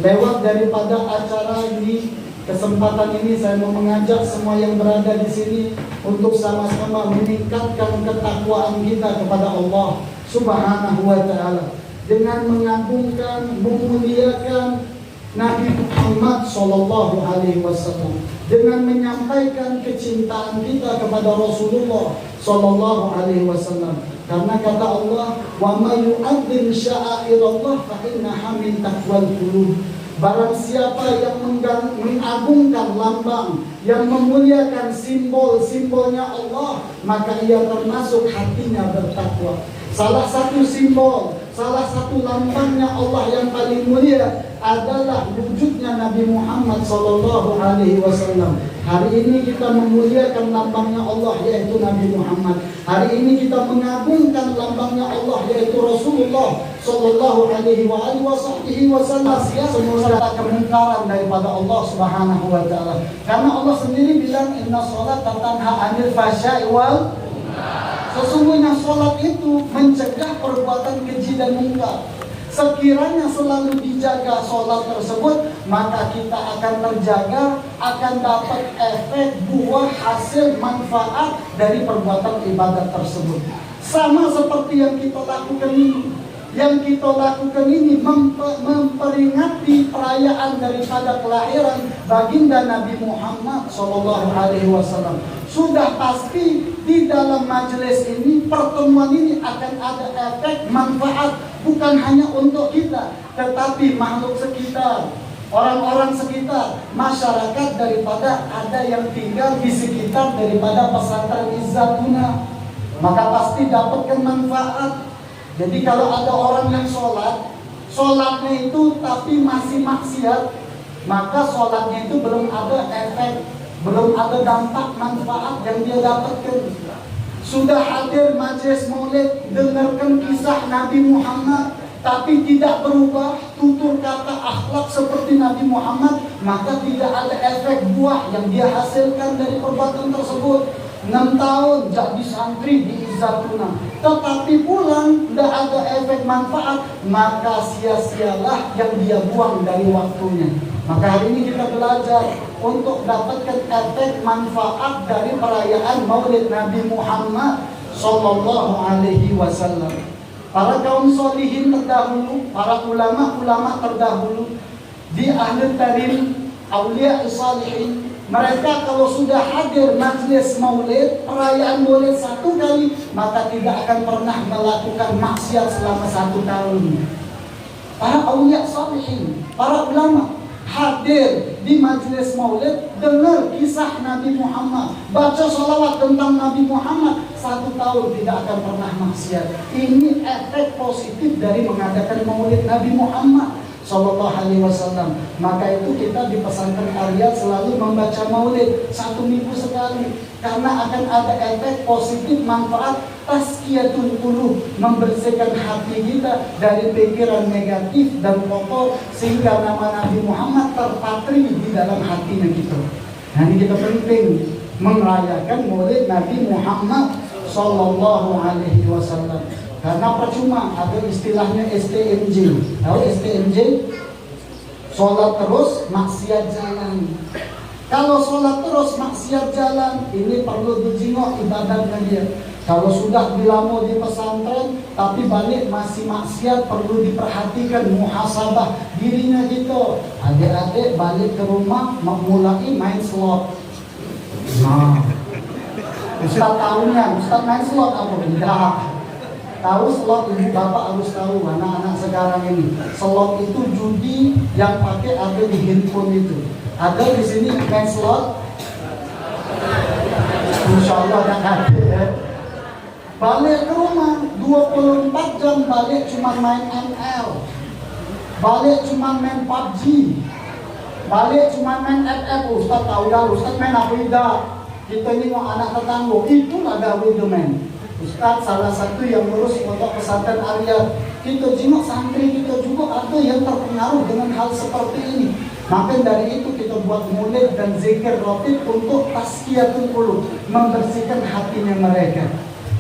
Lewat daripada acara ini, kesempatan ini saya mau mengajak semua yang berada di sini untuk sama-sama meningkatkan ketakwaan kita kepada Allah Subhanahu wa taala dengan mengagungkan, memuliakan Nabi Muhammad sallallahu alaihi wasallam, dengan menyampaikan kecintaan kita kepada Rasulullah sallallahu alaihi wasallam. Karena kata Allah, wa may yu'azzim sya'airallah fa innaha min taqwal qulub. Barang siapa yang mengagungkan lambang, yang memuliakan simbol-simbolnya Allah, maka ia termasuk hatinya bertakwa. Salah satu simbol, salah satu lambangnya Allah yang paling mulia adalah wujudnya Nabi Muhammad sallallahu alaihi wasallam. Hari ini kita memuliakan lambangnya Allah, yaitu Nabi Muhammad. Hari ini kita mengagungkan lambangnya Allah, yaitu Rasulullah sallallahu alaihi wasallam. Semua serta kemungkaran daripada Allah Subhanahu wa taala. Karena Allah sendiri bilang inna sholata tanha 'anil fahsya'i wal munkar. Sesungguhnya sholat itu mencegah perbuatan keji dan munkar. Sekiranya selalu dijaga sholat tersebut, maka kita akan terjaga, akan dapat efek, buah, hasil, manfaat dari perbuatan ibadat tersebut. Sama seperti yang kita lakukan ini. Yang kita lakukan ini memperingati perayaan daripada kelahiran baginda Nabi Muhammad SAW. Sudah pasti di dalam majelis ini, pertemuan ini akan ada efek manfaat, bukan hanya untuk kita, tetapi makhluk sekitar, orang-orang sekitar, masyarakat daripada ada yang tinggal di sekitar daripada pesantren Izzatuna, maka pasti dapatkan manfaat. Jadi kalau ada orang yang sholatnya itu tapi masih maksiat, maka sholatnya itu belum ada efek, belum ada dampak manfaat yang dia dapatkan. Sudah hadir majelis maulid, dengarkan kisah Nabi Muhammad, tapi tidak berubah tutur kata akhlak seperti Nabi Muhammad, maka tidak ada efek buah yang dia hasilkan dari perbuatan tersebut. 6 tahun jadi santri di Izzatuna, tetapi pulang tidak ada efek manfaat, maka sia-sialah yang dia buang dari waktunya. Maka hari ini kita belajar untuk dapatkan efek manfaat dari perayaan Maulid Nabi Muhammad Sallallahu Alaihi Wasallam. Para kaum solihin terdahulu, para ulama-ulama terdahulu, di ahli tarim, aulia salihin, mereka kalau sudah hadir majlis maulid, perayaan maulid 1 kali, maka tidak akan pernah melakukan maksiat selama 1 tahun. Para aulia salihin, para ulama hadir di majlis maulid, dengar kisah Nabi Muhammad, baca sholawat tentang Nabi Muhammad, 1 tahun tidak akan pernah maksiat. Ini efek positif dari mengadakan maulid Nabi Muhammad Sallallahu Alaihi Wasallam. Maka itu kita di pesantren Arya selalu membaca maulid 1 minggu sekali, karena akan ada efek positif manfaat tazkiyatul qulub, membersihkan hati kita dari pikiran negatif dan kotor, sehingga nama Nabi Muhammad terpatri di dalam hatinya kita. Nah, ini kita penting merayakan maulid Nabi Muhammad Sallallahu Alaihi Wasallam. Karena percuma ada istilahnya STMJ. Tahu STMJ? Sholat terus, maksiat jalan. Kalau sholat terus, maksiat jalan, ini perlu dijengok ibadahnya dia. Kalau sudah dilamo di pesantren, tapi balik masih maksiat, perlu diperhatikan muhasabah dirinya gitu. Adik-adik balik ke rumah, mulai main slot. Nah, Ustaz tahunya, Ustaz main slot apa? Tidak. Tahu slot ini, Bapak harus tahu anak-anak sekarang ini. Slot itu judi yang pakai ada di handphone itu. Ada di sini main slot. Insya Allah ada ya. Balik ke rumah 24 jam, balik cuma main ML, balik cuma main PUBG, balik cuma main FF. Ustaz tahu dah, Ustaz main apa tidak? Kita ini mau anak tetangga, itulah gawe itu main. Ustaz salah satu yang ngurus untuk pesantren Arya, kita jenguk santri kita juga ada yang terpengaruh dengan hal seperti ini. Maka dari itu kita buat maulid dan zikir rotib untuk tazkiyatul qulub, membersihkan hatinya mereka.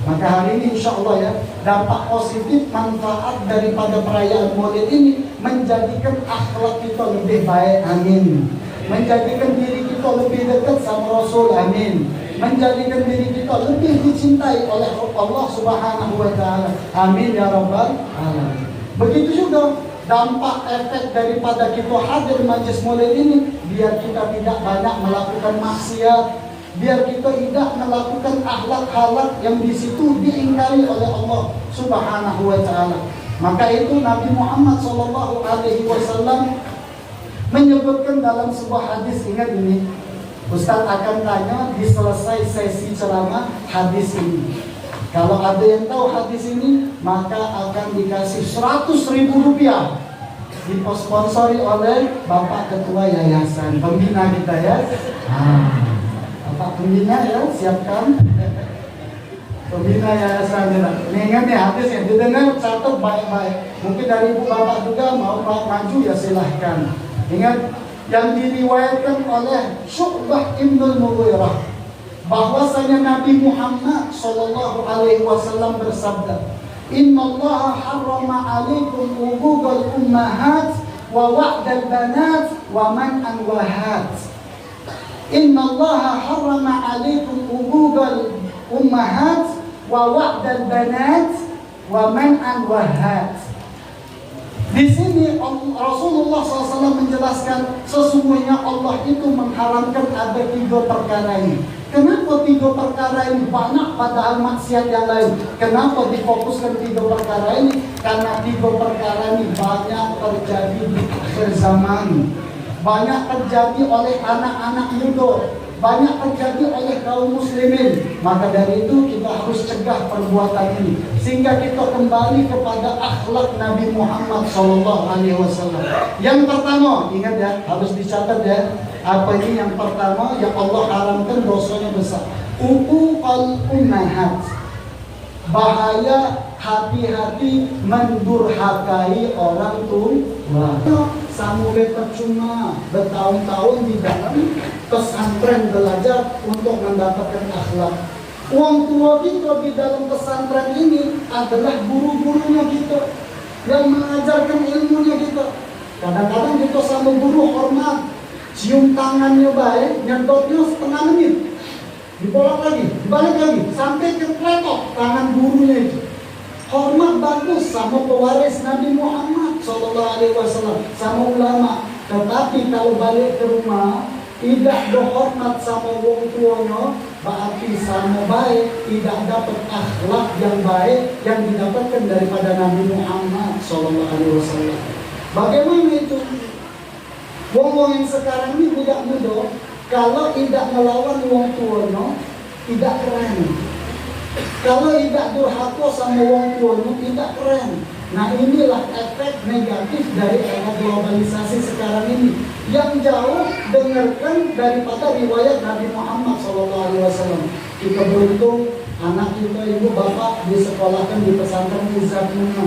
Maka hari ini insya Allah ya, dampak positif manfaat daripada perayaan maulid ini menjadikan akhlak kita lebih baik, amin. Menjadikan diri kita lebih dekat sama Rasul, amin. Menjadikan diri kita lebih dicintai oleh Allah Subhanahu wa Ta'ala, amin ya rabbal alamin. Begitu juga dampak efek daripada kita hadir majlis maulid ini, biar kita tidak banyak melakukan maksiat, biar kita tidak melakukan akhlak-akhlak yang di situ diingkari oleh Allah Subhanahu wa Ta'ala. Maka itu Nabi Muhammad Sallallahu Alaihi Wasallam menyebutkan dalam sebuah hadis, ingat ini, Ustaz akan tanya di selesai sesi ceramah hadis ini. Kalau ada yang tahu hadis ini, maka akan dikasih 100.000 rupiah, disponsori oleh Bapak Ketua Yayasan, pembina kita ya. Bapak pembina ya, siapkan. Pembina Yayasan ya. Ingat ya hadis yang didengar, catat baik-baik. Mungkin dari ibu bapak juga mau maju ya silahkan. Ingat, yang diriwayatkan oleh Syu'bah Ibnul Mughirah, bahwasanya Nabi Muhammad Sallallahu Alaihi Wasallam bersabda, Innallaha harrama alaikum uquqal ummahat wa wa'dal banat wa man'an wahat. Innallaha harrama alaikum uquqal ummahat wa wa'dal banat wa man'an wahat. Di sini Rasulullah SAW menjelaskan sesungguhnya Allah itu mengharamkan ada 3 perkara ini. Kenapa 3 perkara ini? Banyak padahal maksiat yang lain. Kenapa difokuskan 3 perkara ini? Karena 3 perkara ini banyak terjadi di akhir zaman, banyak terjadi oleh anak-anak muda, banyak terjadi oleh kaum muslimin. Maka dari itu kita harus cegah perbuatan ini, sehingga kita kembali kepada akhlak Nabi Muhammad SAW. Yang pertama, ingat ya, harus dicatat ya. Apa ini yang pertama yang Allah haramkan, dosanya besar. Uquqal ummahat. Bahaya hati-hati mendurhakai orang tua. sampai percuma bertahun-tahun di dalam pesantren belajar untuk mendapatkan akhlak. Wong tua kita di dalam pesantren ini adalah guru-gurunya kita yang mengajarkan ilmunya kita. Kadang-kadang kita sama guru hormat, cium tangannya baik, nyedotnya setengah menit, dibolak lagi, dibalik lagi, sampai kepletok tangan gurunya itu. Hormat bagus sama pewaris Nabi Muhammad SAW, sama ulama. Tetapi kalau balik ke rumah tidak berhormat sama wong tuanya, berarti sama baik tidak dapat akhlak yang baik yang didapatkan daripada Nabi Muhammad SAW. Bagaimana itu? Wong-wong yang sekarang ini budak muda, kalau tidak melawan wong tuanya, tidak keren. Kalau tidak durhaka sama wong tuanya, tidak keren. Nah inilah efek negatif dari era globalisasi sekarang ini, yang jauh dengarkan daripada riwayat Nabi Muhammad SAW. Kita beruntung anak kita, ibu bapak disekolahkan di pesantren Izzatuna,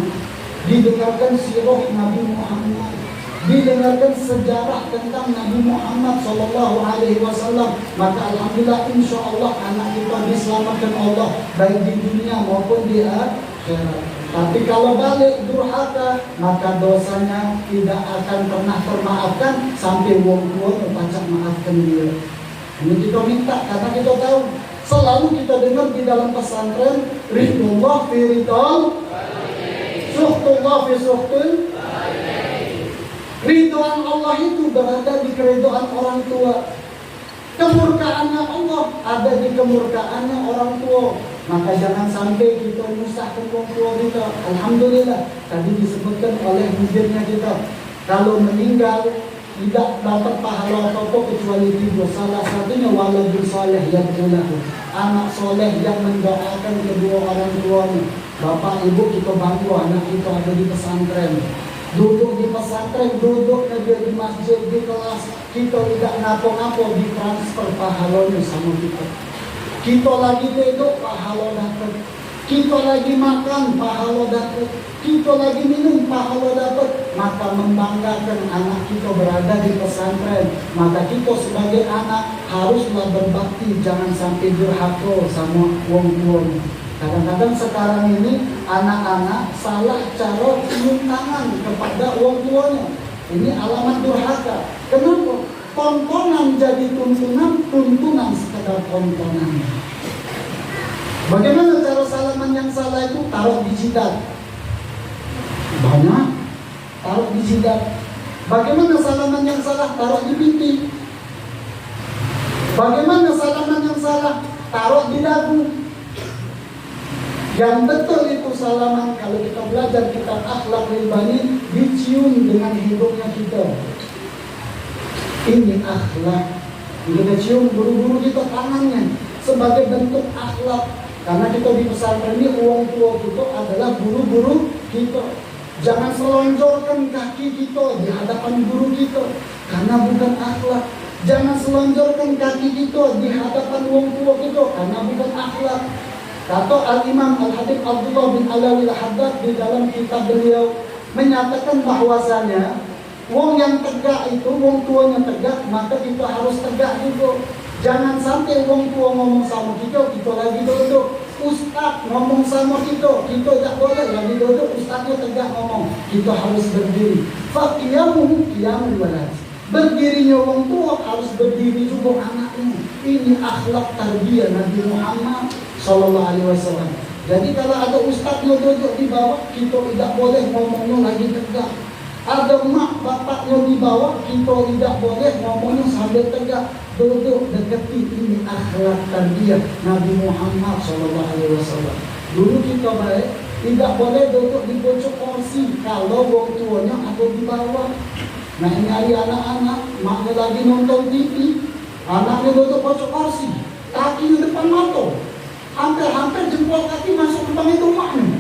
didengarkan sirah Nabi Muhammad, didengarkan sejarah tentang Nabi Muhammad SAW, maka alhamdulillah insya Allah anak kita diselamatkan Allah baik di dunia maupun di akhirat. Tapi kalau balik durhaka, maka dosanya tidak akan pernah termaafkan sampai wong tua terpacak maafkan dia. Ini kita minta karena kita tahu selalu kita dengar di dalam pesantren ridullah fi ridal, suhtullah fi suhtul. Ridhoan Allah itu berada di keridhaan orang tua. Kemurkaannya Allah ada di kemurkaannya orang tua. Maka jangan sampai kita menyusahkan orang tua kita. Alhamdulillah tadi disebutkan oleh mudirnya kita, kalau meninggal tidak dapat pahala apa-apa kecuali 3. Salah satunya waladun saleh yang tulahu, anak soleh yang mendoakan kedua orang tuanya. Bapak ibu kita bangga anak kita ada di pesantren, duduk di pesantren, duduk kerja di masjid, di kelas, kita tidak ngapo-ngapo, ditransfer pahalanya sama kita. Kita lagi duduk, pahala dapat. Kita lagi makan, pahala dapat. Kita lagi minum, pahala dapat. Maka membanggakan anak kita berada di pesantren. Maka kita sebagai anak haruslah berbakti, jangan sampai durhaka sama wong tuanya. Kadang-kadang sekarang ini anak-anak salah cara cium tangan kepada wong tuanya. Ini alamat durhaka. Kenapa? Tontonan jadi tuntunan, tuntunan sekedar tontonan. Bagaimana cara salaman yang salah itu? Taruh di jidat. Banyak. Taruh di jidat. Bagaimana salaman yang salah? Taruh di pipi. Bagaimana salaman yang salah? Taruh di dagu. Yang betul itu salaman kalau kita belajar kitab akhlak Ridbani, dicium dengan hidungnya kita. Ini akhlak. Kita cium buru-buru kita tangannya sebagai bentuk akhlak. Karena kita di pesantren ini orang tua kita adalah guru-guru kita. Jangan selonjorkan kaki kita di hadapan guru kita, karena bukan akhlak. Jangan selonjorkan kaki kita di hadapan orang tua kita, karena bukan akhlak. Kata Al-Imam Al-Habib Abdullah bin Alawi Al-Haddad di dalam kitab beliau menyatakan bahwasanya wong yang tegak itu, wong tuanya tegak, maka kita harus tegak juga. Jangan sampai wong tua ngomong sama kita, kita lagi duduk. Ustaz ngomong sama kita, kita tak boleh lagi duduk, ustaznya tegak ngomong. Kita harus berdiri. Faqiyamuhu qiyamul walad. Berdirinya wong tua harus berdiri juga anaknya. Ini akhlak tarbiyah Nabi Muhammad SAW. Jadi kalau ada ustaznya duduk di bawah, kita tidak boleh ngomongnya lagi tegak. Ada mak bapaknya di bawah, kita tidak boleh ngomongnya sambil tegak. Duduk dekati. Ini akhlak tarbiyah Nabi Muhammad SAW. Dulu kita baik, tidak boleh duduk di pojok kursi kalau wong tuanya ada di bawah. Nah ini hari anak-anak, maknya lagi nonton TV, anaknya duduk pojok kursi, kaki di depan mata, hampir jempol kaki masuk ke dalam rumahnya.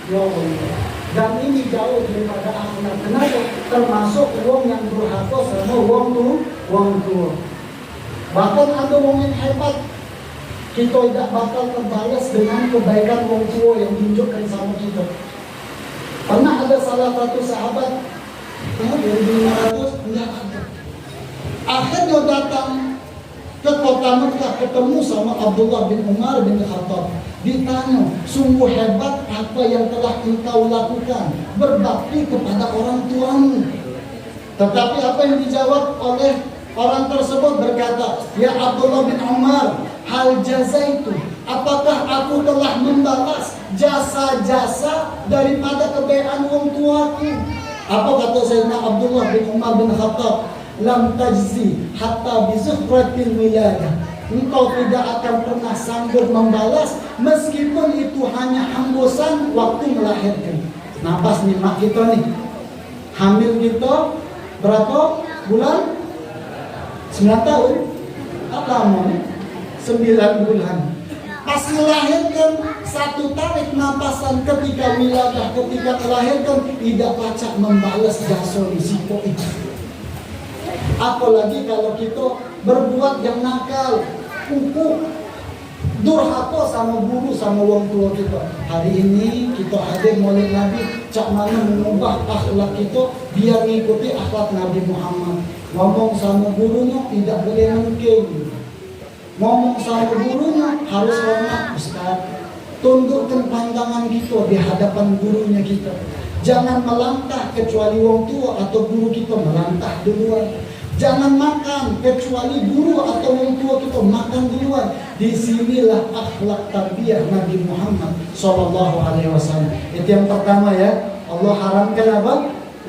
Ya Allah. Dan ini jauh daripada akhlak. Kenapa? Termasuk wong yang durhaka sama wong tua. Bahkan ada wong yang hebat, kita tidak bakal terbalas dengan kebaikan wong tua yang tunjukkan sama kita. Pernah ada salah satu sahabat Tahun 2500 enggak ada. Akhirnya datang ke kota Mekah, ketemu sama Abdullah bin Umar bin Khattab. Ditanya, sungguh hebat apa yang telah engkau lakukan, berbakti kepada orang tuamu. Tetapi apa yang dijawab oleh orang tersebut berkata, ya Abdullah bin Umar, hal jazaitu, apakah aku telah membalas jasa-jasa daripada kebaikan orang tuaku? Apa kata Sayyidina Abdullah bin Umar bin Khattab? Lam tajzi hatta bizuhratil wiladah. Engkau tidak akan pernah sanggup membalas meskipun itu hanya hembusan waktu melahirkan. Nah pas nih mak kita nih, hamil kita berapa bulan? 9 tahun. Apa mau nih? 9 bulan. Pas melahirkan, satu tarik napasan ketika wiladah, ketika melahirkan, tidak pacak membalas jasa risiko itu. Apalagi kalau kita berbuat yang nakal, kuku, durhaka sama guru, sama orang tua kita. Hari ini kita hadir maulid Nabi, cak mana mengubah akhlak kita biar mengikuti akhlak Nabi Muhammad. Ngomong sama gurunya tidak boleh mungkin. Ngomong sama gurunya harus hormat Ustaz. Tundukkan pandangan kita di hadapan gurunya kita. Jangan melangkah kecuali orang tua atau guru kita melangkah duluan. Jangan makan kecuali guru atau orang tua kita makan duluan. Disinilah akhlak tarbiyah Nabi Muhammad Sallallahu Alaihi Wasallam. Itu yang pertama ya. Allah haramkan apa?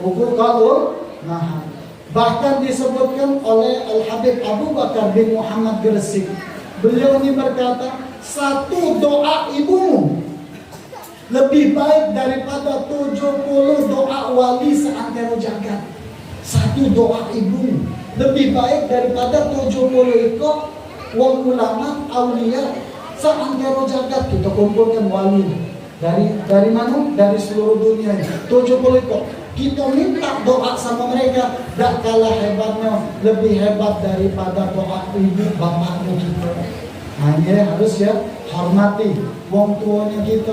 Uququl naha. Bahkan disebutkan oleh Al-Habib Abu Bakar bin Muhammad Gresik. Beliau ini berkata, satu doa ibumu lebih baik daripada 70 doa wali seantero jagat. Satu doa ibumu lebih baik daripada 70 ekor wong ulama aulia seantero jagat. Kita kumpulkan wali dari mana? Dari seluruh dunia. 70 ekor. Kita minta doa sama mereka, tak kalah hebatnya, lebih hebat daripada doa ibu bapaknya kita. Hanya harus ya hormati wong tuanya kita,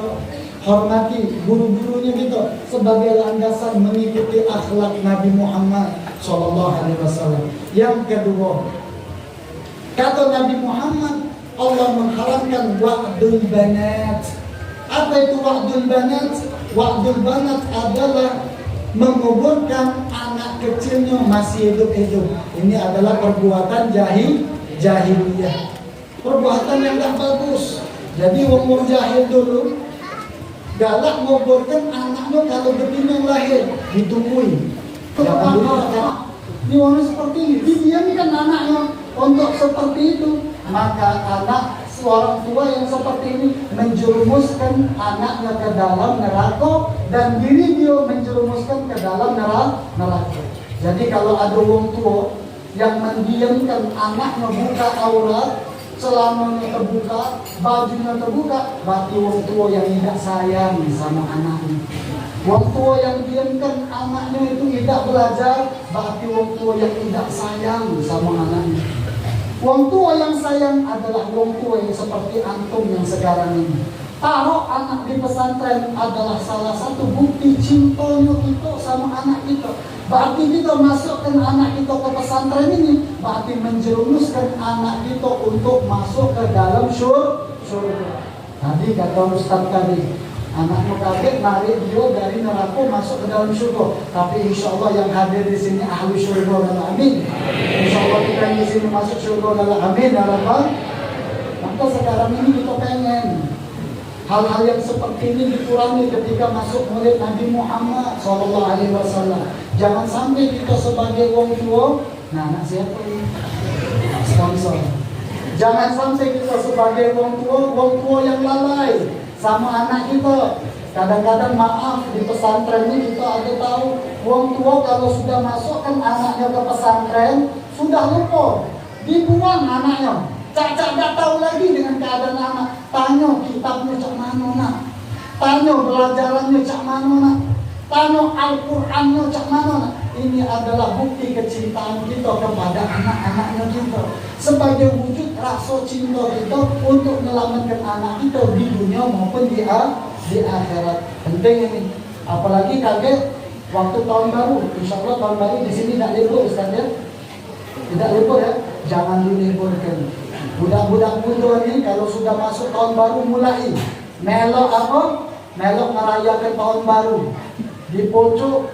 hormati guru-gurunya kita sebagai landasan mengikuti akhlak Nabi Muhammad Sallallahu Alaihi Wasallam. Yang kedua, kata Nabi Muhammad, Allah mengharamkan wa'dul banat. Apa itu wa'dul banat? Wa'dul banat adalah menguburkan anak kecilnya masih hidup-hidup. Ini adalah perbuatan jahiliyah. Perbuatan yang tidak bagus. Jadi umur jahil dulu galak menguburkan anaknya kalau betina lahir ditungguin. Kenapa? Ini orang seperti ini. Dia ini kan anaknya untuk seperti itu. Maka anak orang tua yang seperti ini menjerumuskan anaknya ke dalam neraka dan diri dia menjerumuskan ke dalam neraka. Jadi kalau ada orang tua yang mendiamkan anaknya buka aurat, celananya terbuka, bajunya terbuka, berarti orang tua yang tidak sayang sama anaknya. Orang tua yang diamkan anaknya itu tidak belajar, berarti orang tua yang tidak sayang sama anaknya. Orang tua yang sayang adalah orang tua yang seperti antum yang sekarang ini. Taruh anak di pesantren adalah salah satu bukti cintanya kita sama anak kita. Berarti kita masukkan anak kita ke pesantren ini, berarti menjerumuskan anak kita untuk masuk ke dalam surga. Tadi kata Ustaz tadi, anakmu kaget narik dia dari neraka masuk ke dalam surga. Tapi insya Allah yang hadir di sini ahli surga dan amin. Insya Allah kita di sini masuk surga dan amin ya Rabbal. Maka sekarang ini kita pengen hal-hal yang seperti ini dikurangi ketika masuk maulid Nabi Muhammad Sallallahu Alaihi Wasallam. Jangan sampai kita sebagai orang tua, nah anak siapa ini? Sponsor. Jangan sampai kita sebagai orang tua yang lalai sama anak kita. Kadang-kadang maaf di pesantren ini kita ada tahu orang tua kalau sudah masukkan anaknya ke pesantren sudah lupa, dibuang anaknya. Cak-cak tak tahu lagi dengan keadaan anak. Tanya kitabnya cak mana nak, tanya belajarannya cak mana nak, tanya Al-Qurannya cak mana nak. Ini adalah bukti kecintaan kita kepada anak-anaknya kita sebagai wujud rasa cinta kita untuk menyelamatkan anak kita di dunia maupun di akhirat. Penting ini. Apalagi kaget waktu tahun baru, insya Allah tahun baru di sini tidak libur Ustaz ya, tidak libur ya, jangan diliburkan. Budak-budak muda ini kalau sudah masuk tahun baru mulai melok apa? Melok merayakan tahun baru di pojok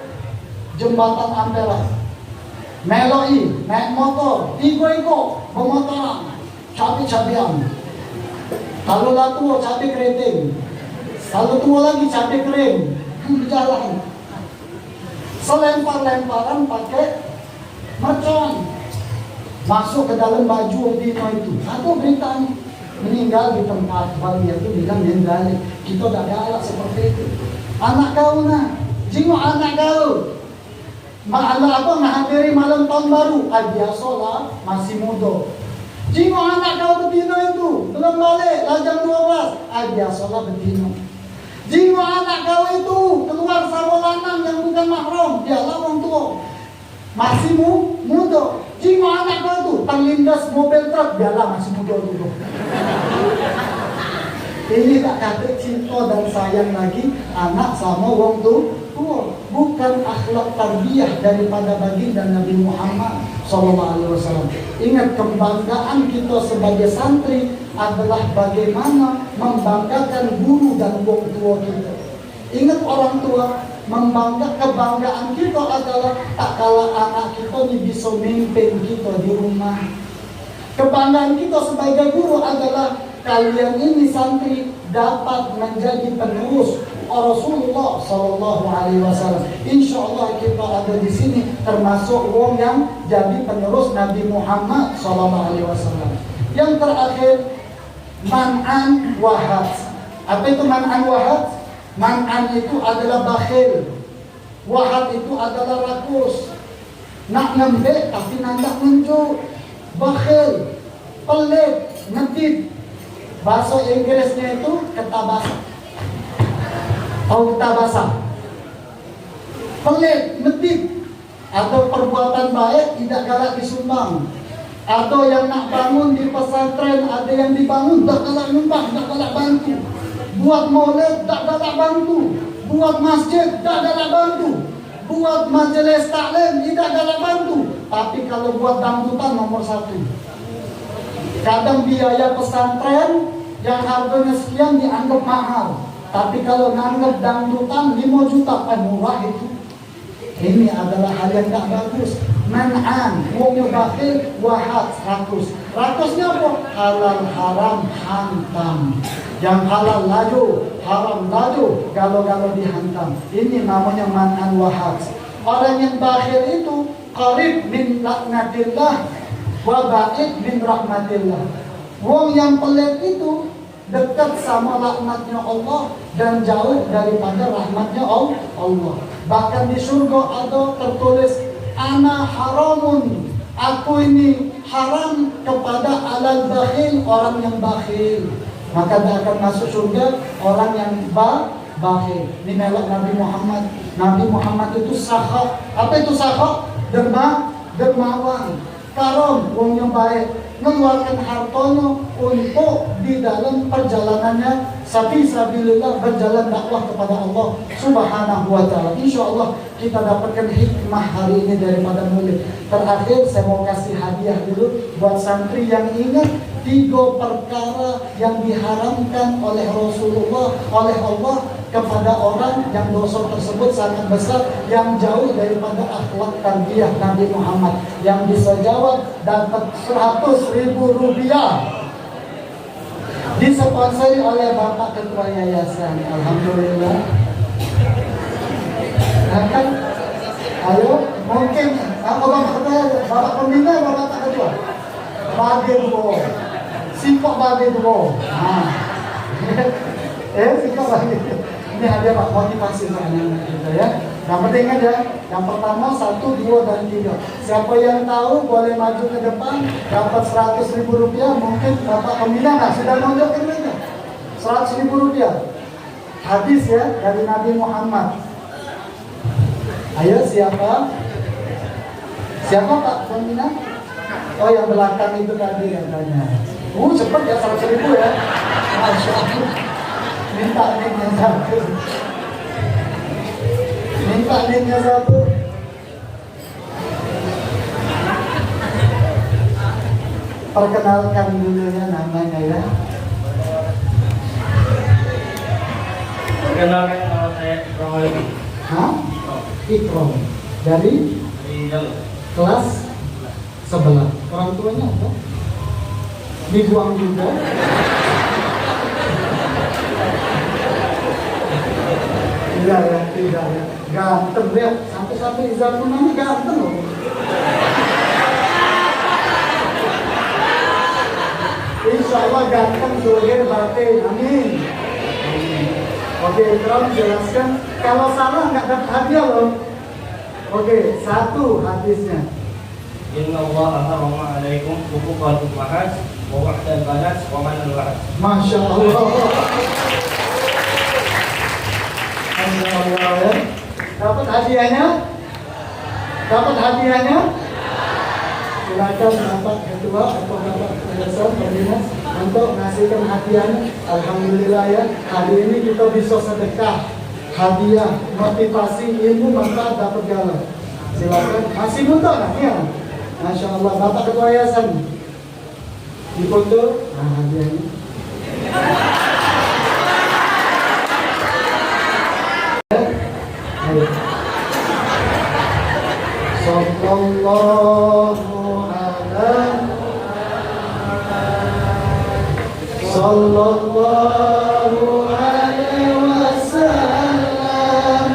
jembatan Ampera. Meloi, naik motor, iko-iko, pemotoran, cabai-cabian. Kalau lah tua, cabai keriting. Kalau tua lagi, cabai kering. Berjalan. Selempar-lemparan pakai mercon. Masuk ke dalam baju Dino itu. Atau berita meninggal di tempat bayi itu bilang meninggal. Kita tak galak seperti itu. Anak kau nah, jingok anak kau. Malah apa menghadiri malam tahun baru, biasalah masih muda. Jingok anak kau betina itu belum balik, lajang 12, biasalah betina. Jingok anak kau itu keluar sama lanang yang bukan mahram, dialah orang tua. Masih muda. Jingok anak kau itu terlindas mobil truk, dialah masih muda dulu. Ini tak kata cinta dan sayang lagi anak sama wong tua. Bukan akhlak tarbiyah daripada baginda Nabi Muhammad SAW. Ingat, kebanggaan kita sebagai santri adalah bagaimana membanggakan guru dan wong tua kita. Ingat, orang tua kebanggaan kita adalah tak kala anak kita ni bisa mimpin kita di rumah. Kebanggaan kita sebagai guru adalah kalian ini santri dapat menjadi penerus Rasulullah Sallallahu Alaihi Wasallam. Insya Allah kita ada di sini termasuk wong yang jadi penerus Nabi Muhammad Sallallahu Alaihi Wasallam. Yang terakhir, man'an wahat. Apa itu man'an wahat? Man'an itu adalah bakhil. Wahat itu adalah rakus. Nak ngembek tapi nandak nunjuk. Bakhil, pelit, ngedit. Bahasa Inggrisnya itu ketabasa. Ketabasa. Pelit, ngedit. Atau perbuatan baik tidak galak disumbang. Atau yang nak bangun di pesantren, ada yang dibangun tak galak nyumbang, tak galak bantu. Buat maulid tak galak bantu. Buat masjid tak galak bantu. Buat majelis taklim tidak galak bantu. Tapi kalau buat dangdutan nomor 1. Kadang biaya pesantren yang harganya sekian dianggap mahal. Tapi kalau nganggap dangdutan 5 juta, murah itu. Ini adalah hal yang tak bagus. Man'an, wong bakhil, wahat, rakus. Rakusnya apa? Halal haram hantam. Yang halal laju, haram laju, galau-galau dihantam. Ini namanya man'an wahat. Orang yang bakhil itu qarib min laknatillah wa ba'id min rahmatillah. Wong yang pelit itu dekat sama laknatnya Allah dan jauh daripada rahmatnya Allah. Bahkan di surga ada tertulis, ana haramun, aku ini haram kepada alal bakhil, orang yang bakhil. Maka dia akan masuk surga orang yang bakhil. Ini melak Nabi Muhammad. Nabi Muhammad itu sakhah. Apa itu sakhah? Dermawan, karom, wong yang baik, mengeluarkan hartanya untuk di dalam perjalanannya sabilillah, berjalan dakwah kepada Allah Subhanahu wa taala. Insyaallah kita dapatkan hikmah hari ini daripada mulut. Terakhir saya mau kasih hadiah dulu buat santri yang ingat 3 perkara yang diharamkan oleh Rasulullah, oleh Allah kepada orang yang dosa tersebut sangat besar, yang jauh daripada akhlak tarbiyah Nabi Muhammad. Yang bisa jawab dapat 100.000 rupiah. Disponsori oleh Bapak Ketua Yayasan. Alhamdulillah. Akan, ayo, mungkin Bapak Pembina, Bapak Ketua. Bagi dua, simpok bagi dua. Simpok bagi. Ini ada Pak motivasi untuk anak-anak kita ya. Yang penting aja, yang pertama 1, 2, dan 3. Siapa yang tahu boleh maju ke depan, dapat 100.000 rupiah. Mungkin Bapak Pembina sudah nunjukin aja 100.000 rupiah. Hadis ya dari Nabi Muhammad. Ayo siapa? Siapa Pak Pembina? Oh yang belakang itu tadi katanya. Cepet ya 100.000 ya. Masya Allah. Minta yang 1. Minta Janinnya satu. Perkenalkan dulu ya namanya ya. Perkenalkan, nama saya Ikram Ali. Hah? Ikram. Dari Jalur. kelas sebelah. Orang tuanya apa? Dibuang juga. Tidak ya, tidak ya. Ganteng dia. Sampai-sampai Izar namanya ganteng loh. Insya Allah ganteng zuhir batin. Amin. Oke, Ikram jelaskan. Kalau salah nggak dapat hadiah loh. Oke, satu hadisnya. Inna Allah harrama alaikum huquqal ummahat wa wa'dal banat wa manal wa'ad. Masya Allah. Masya Allah ya. Dapat hadiahnya? Dapat hadiahnya? Silakan Bapak Ketua atau Bapak Profesor Perdinas untuk ngasihkan hadiahnya. Alhamdulillah ya. Hari ini kita bisa sedekah, hadiah, motivasi, ilmu, manfaat dapat jalan. Silakan. Masih muda kan? Ya. Masya Allah. Bapak Ketua Yayasan difoto. Nah hadiahnya. Ayo. Sallallahu alaihi wasallam. Sallallahu alaihi wasallam.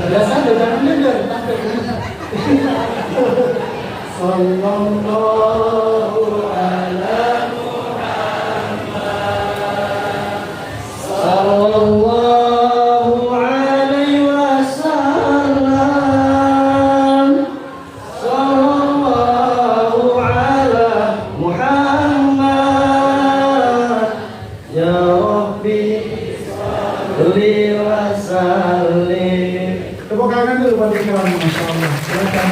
Biasa jangan dengar takut. Sallallahu ala Muhammad. Sallallahu alaihi wasallam. Sallallahu ala Muhammad. Ya Rabbi sholli wa sallim. Tepuk tangan dulu pada Ikram, Masya Allah. Silakan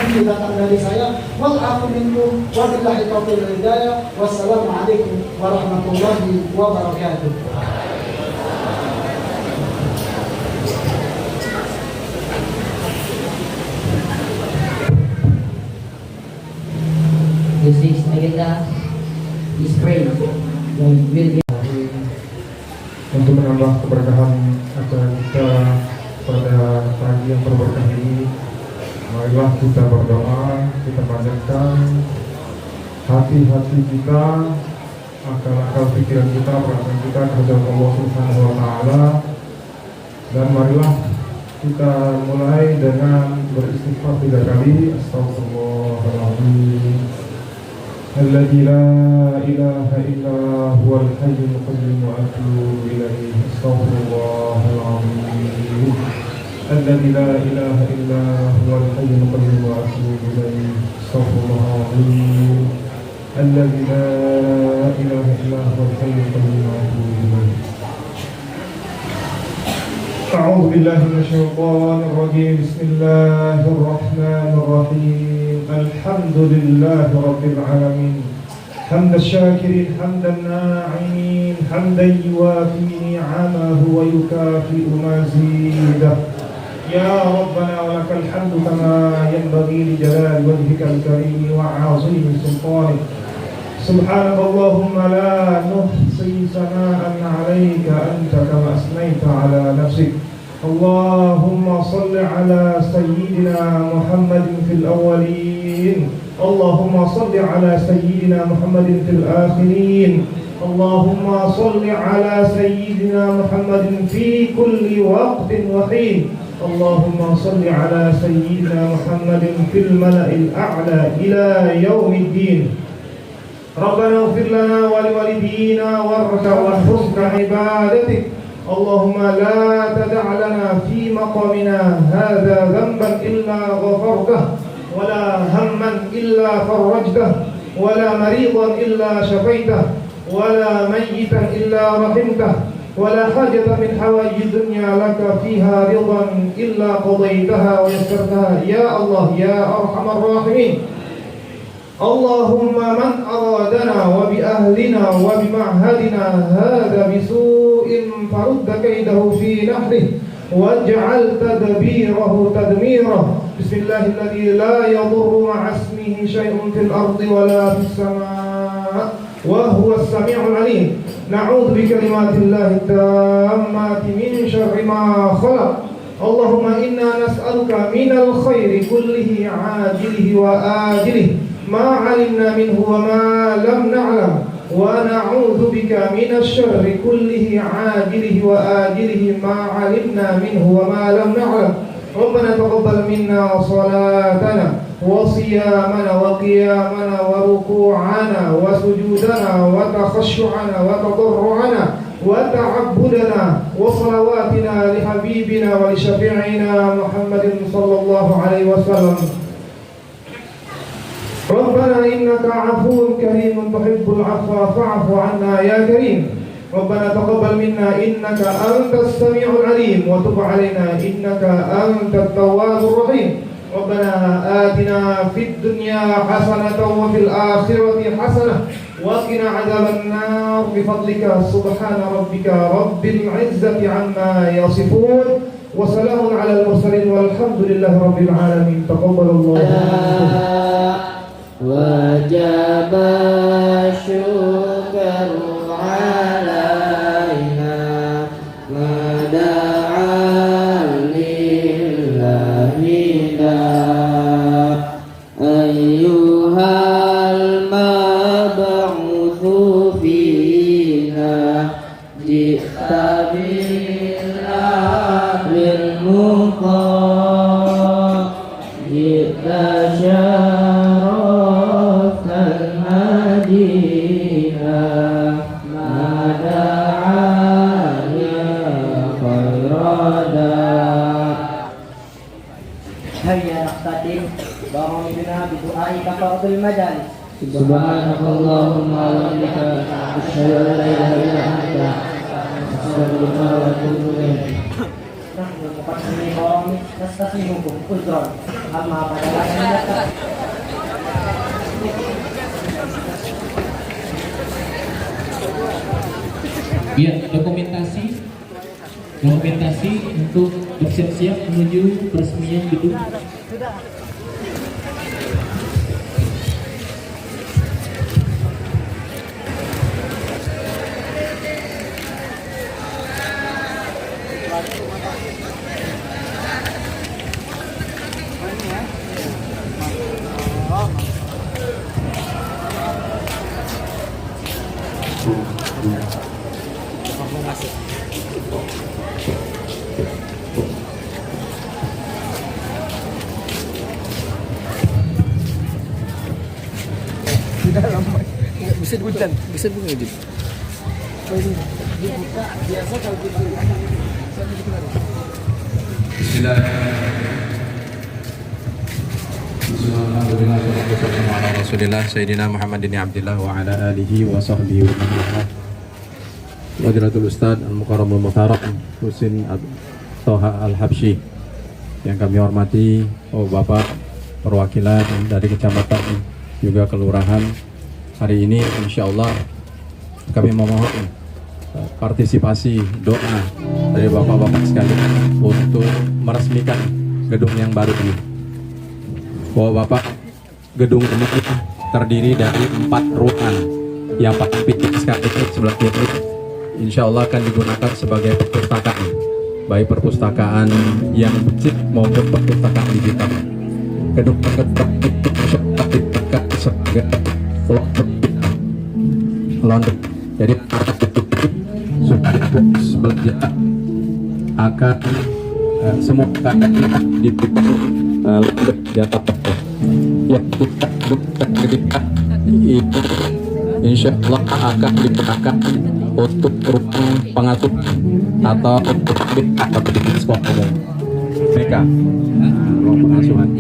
kita datang dari saya. Wal afu minkum wa billahi taufiq wal hidayah. Wassalamu alaikum warahmatullahi wabarakatuh. The sixth agenda is prayer. Will be Untuk menambah keberkahan acara kita pada pagi yang berberkah ini, marilah kita berdoa, kita panjatkan hati-hati kita, akal-akal pikiran kita, perasaan kita kepada Allah Subhanahu wa Ta'ala, dan marilah kita mulai dengan beristighfar 3 kali. Astagfirullahaladzim. الذي لا إله إلا هو الحي القيوم وأتوب إليه. أستغفر الله العظيم. الذي لا إله إلا هو الحي القيوم وأتوب إليه. أستغفر الله العظيم. الذي لا إله إلا هو الحي القيوم وأتوب إليه. أعوذ بالله من الشيطان الرجيم. بسم الله الرحمن الرحيم. الحمد لله رب العالمين حمد الشاكرين حمد الناعمين حمدا يوافي نعمه ويكافئ مزيده. يا ربنا ولك الحمد كما ينبغي لجلال وجهك الكريم وعظيم سلطانك. سبحانك اللهم لا نحصي ثناء عليك أنت كما أثنيت على نفسك. اللهم صل على سيدنا محمد في الأولين. اللهم صل على سيدنا محمد في الآخرين. اللهم صل على سيدنا محمد في كل وقت وحين. اللهم صل على سيدنا محمد في الملأ الأعلى إلى يوم الدين. ربنا اغفر لنا ولوالدينا وارحم وحسن عبادتك. اللهم لا تدع لنا في مقامنا هذا ذنبا إلا غفرته، ولا هما إلا فرجته، ولا مريضا إلا شفيته، ولا ميتا إلا رحمته، ولا حاجة من حوائج الدنيا لك لك فيها رضا إلا قضيتها ويسرتها يا الله يا أرحم الراحمين. اللهم من أرادنا وبأهلنا وبمعهدنا هذا بسوء فرد كيده في نحره واجعل تدبيره تدميره. بسم الله الذي لا يضر مع اسمه شيء في الأرض ولا في السماء وهو السميع العليم. نعوذ بكلمات الله التامات من شر ما خلق. اللهم إنا نسألك من الخير كله عاجله وآجله ما علمنا منه وما لم نعلم ونعوذ بك من الشر كله عاجله وآجله ما علمنا منه وما لم نعلم. ربنا تقبل منا صلاتنا وصيامنا وقيامنا وركوعنا وسجودنا وتخشعنا وتضرعنا وتعبدنا وصلواتنا لحبيبنا ولشفيعنا محمد صلى الله عليه وسلم. ربنا إنك عفو كريم تحب العفو فاعف عنا يا كريم. ربنا تقبل منا إنك أنت السميع العليم وتب علينا إنك أنت التواب الرحيم. ربنا آتنا في الدنيا حسنة وفي الآخرة حسنة وقنا عذاب النار بفضلك. سبحان ربك رب العزة عما يصفون وسلام على المرسلين والحمد لله رب العالمين. تقبل الله. وجب الشكر علينا ودعا لله أيها المبعوث فينا جئت بالأمر المقام جئت شرفت المدينة ما دعا يا خير داع. هيا نختتم برمجنا بدعاء كفارة المجالس. سبحانك اللهم وبحمدك أشهد أن لا إله إلا أنت أستغفرك وأتوب إليك. نحن مقدمي برامج نستسلمكم عذرا أما pada Ya, dokumentasi untuk bersiap-siap menuju peresmian gedung. Bisa hujan, bisa bunga gitu. Dibuka biasa kalau gitu. Bismillahirrahmanirrahim. Rasulillah Sayyidina Muhammadin Abdillah wa ala alihi wa sahbihi wa man wala. Wadilatul Ustaz Al-Mukarramul Muhtaram Husin Toha Al-Habsyi yang kami hormati, Bapak perwakilan dari kecamatan juga kelurahan. Hari ini insya Allah kami memohon partisipasi doa dari bapak-bapak sekalian untuk meresmikan gedung yang baru ini. Bapak, gedung ini terdiri dari 4 ruangan yang paling pintu sekali sebelah kiri. Insya Allah akan digunakan sebagai perpustakaan, baik perpustakaan yang fisik maupun perpustakaan digital. Gedung London. Jadi belajar akan semua akan di data ya ketika itu insya Allah akan digunakan untuk ruang pengasuh atau untuk sekolah umum mereka ruang pengasuhan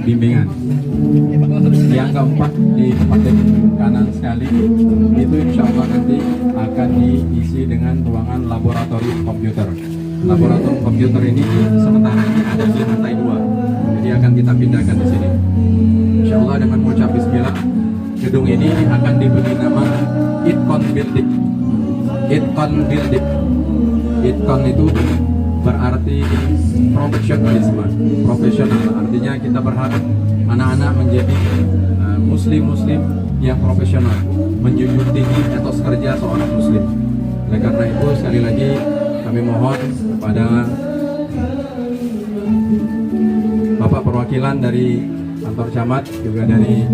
bimbingan. Yang keempat di paling kanan sekali itu insya Allah nanti akan diisi dengan ruangan laboratorium komputer. laboratorium komputer ini sementara ini ada di lantai 2, jadi akan kita pindahkan di sini. Insya Allah dengan mengucap Bismillah, gedung ini akan diberi nama Itkon Building. Itkon Building. Itkon itu berarti profesionalisme, profesional. Artinya kita berharap anak-anak menjadi muslim-muslim yang profesional, menjunjung tinggi etos kerja seorang muslim. Oleh karena itu sekali lagi kami mohon kepada Bapak perwakilan dari kantor camat, juga dari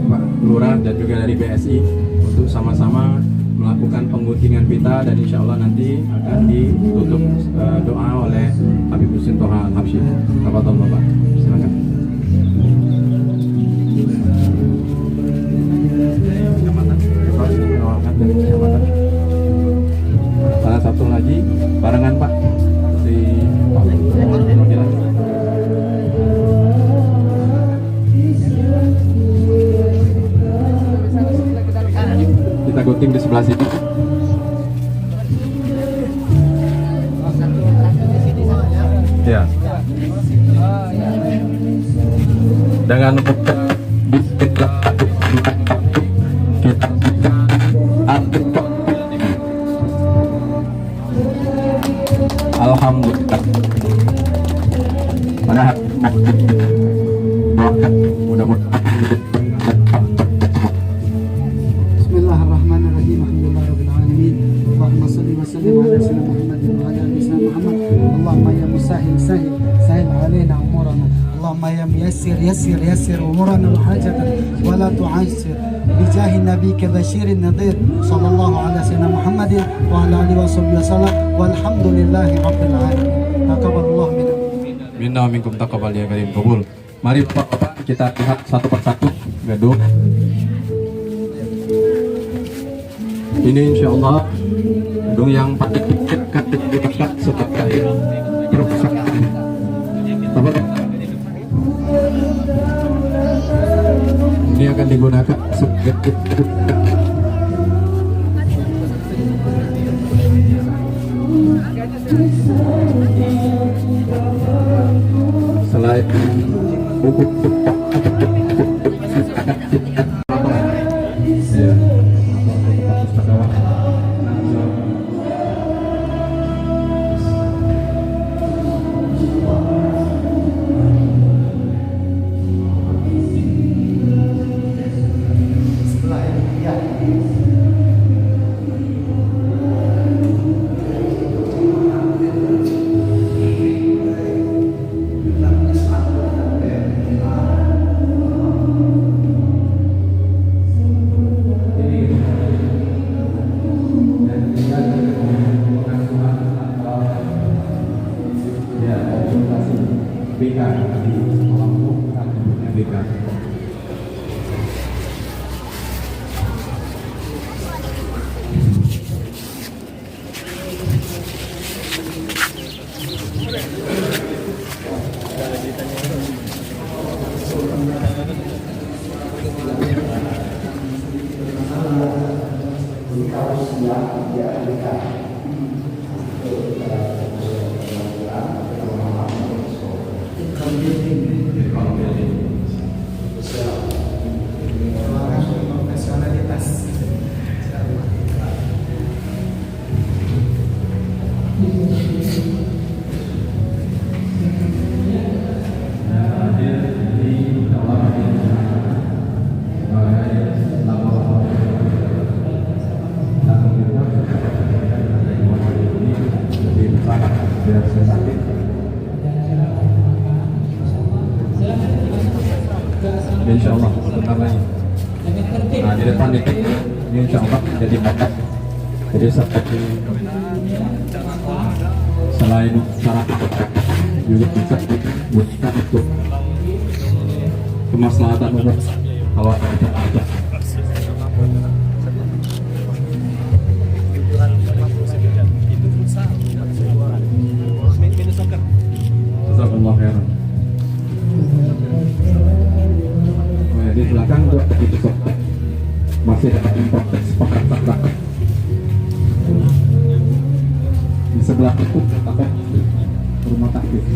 Pak Lurah dan juga dari BSI untuk sama-sama melakukan pengguntingan pita, dan insya Allah nanti akan ditutup doa oleh Habib Husin Toha Al-Habsyi. Tafadhol Bapak, silakan. Salah satu lagi barengan Pak di Pak perwakilan. Kita gunting di sebelah sini. Ya. Dengan kita alhamdulillah. Bismillahirrahmanirrahim. Alhamdulillahirabbil alamin. Allahumma shalli wa sallim ala sayyidina Muhammadin wa ala ali sayyidina Muhammad. Allahumma ya musahil sahil sahil alaina umurana. Allahumma ya muyassir yassir yassir umurana wa hajatan wa la tu'assir. Bijahi nabiyika basyirin nadhir sallallahu ala sayyidina Muhammadin wa ala alihi wa sahbihi wasallam. Walhamdulillahi rabbil alamin. Taqabbalallahu minna wa minkum taqabbal ya karim qabul. Mari Bapak kita lihat satu persatu gedung. Ini insya Allah gedung yang paling dekat sebagai perpustakaan. Ini akan digunakan sebagai selain buku insya Allah sebentar lagi. Nah di depan itu ini insya Allah jadi bakat. Jadi seperti selain syarat juga bisa dibutuhkan untuk kemaslahatan umat kalau ada. Jazakallah khairan. Di belakang tuh begitu sobat masih ada proses pengantar di sebelah itu apa Apa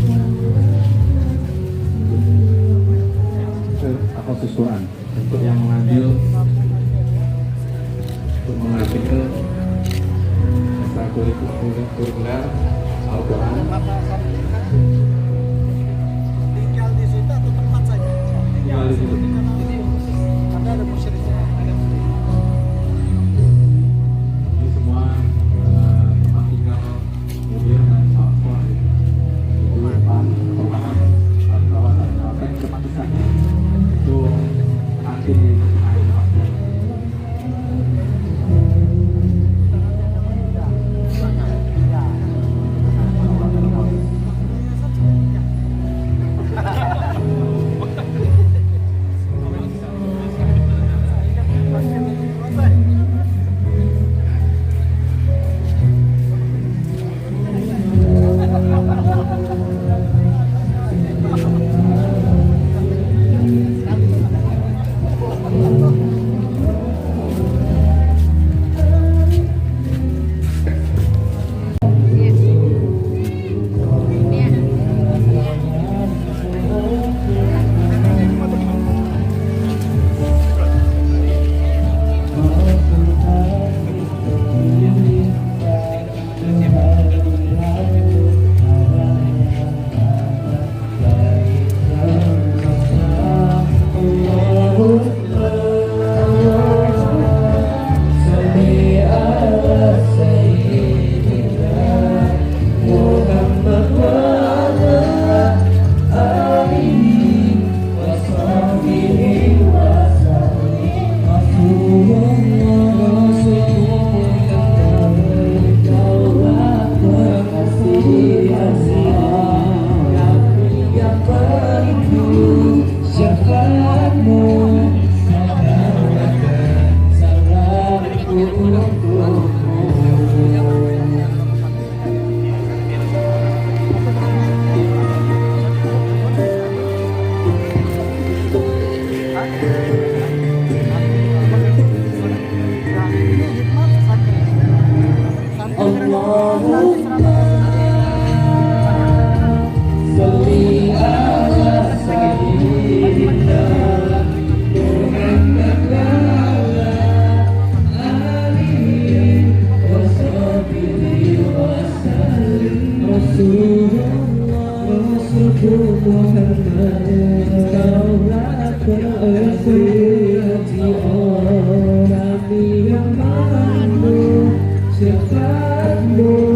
sesuatu untuk yang mengambil ekstrakurikuler Al-Quran. Tinggal di situ atau tempat saja? Tinggal di situ. Karena ada musyriknya. Ini semua tempat tinggal mobil dan transport itu kawasan tempat besar itu nanti Sifatmu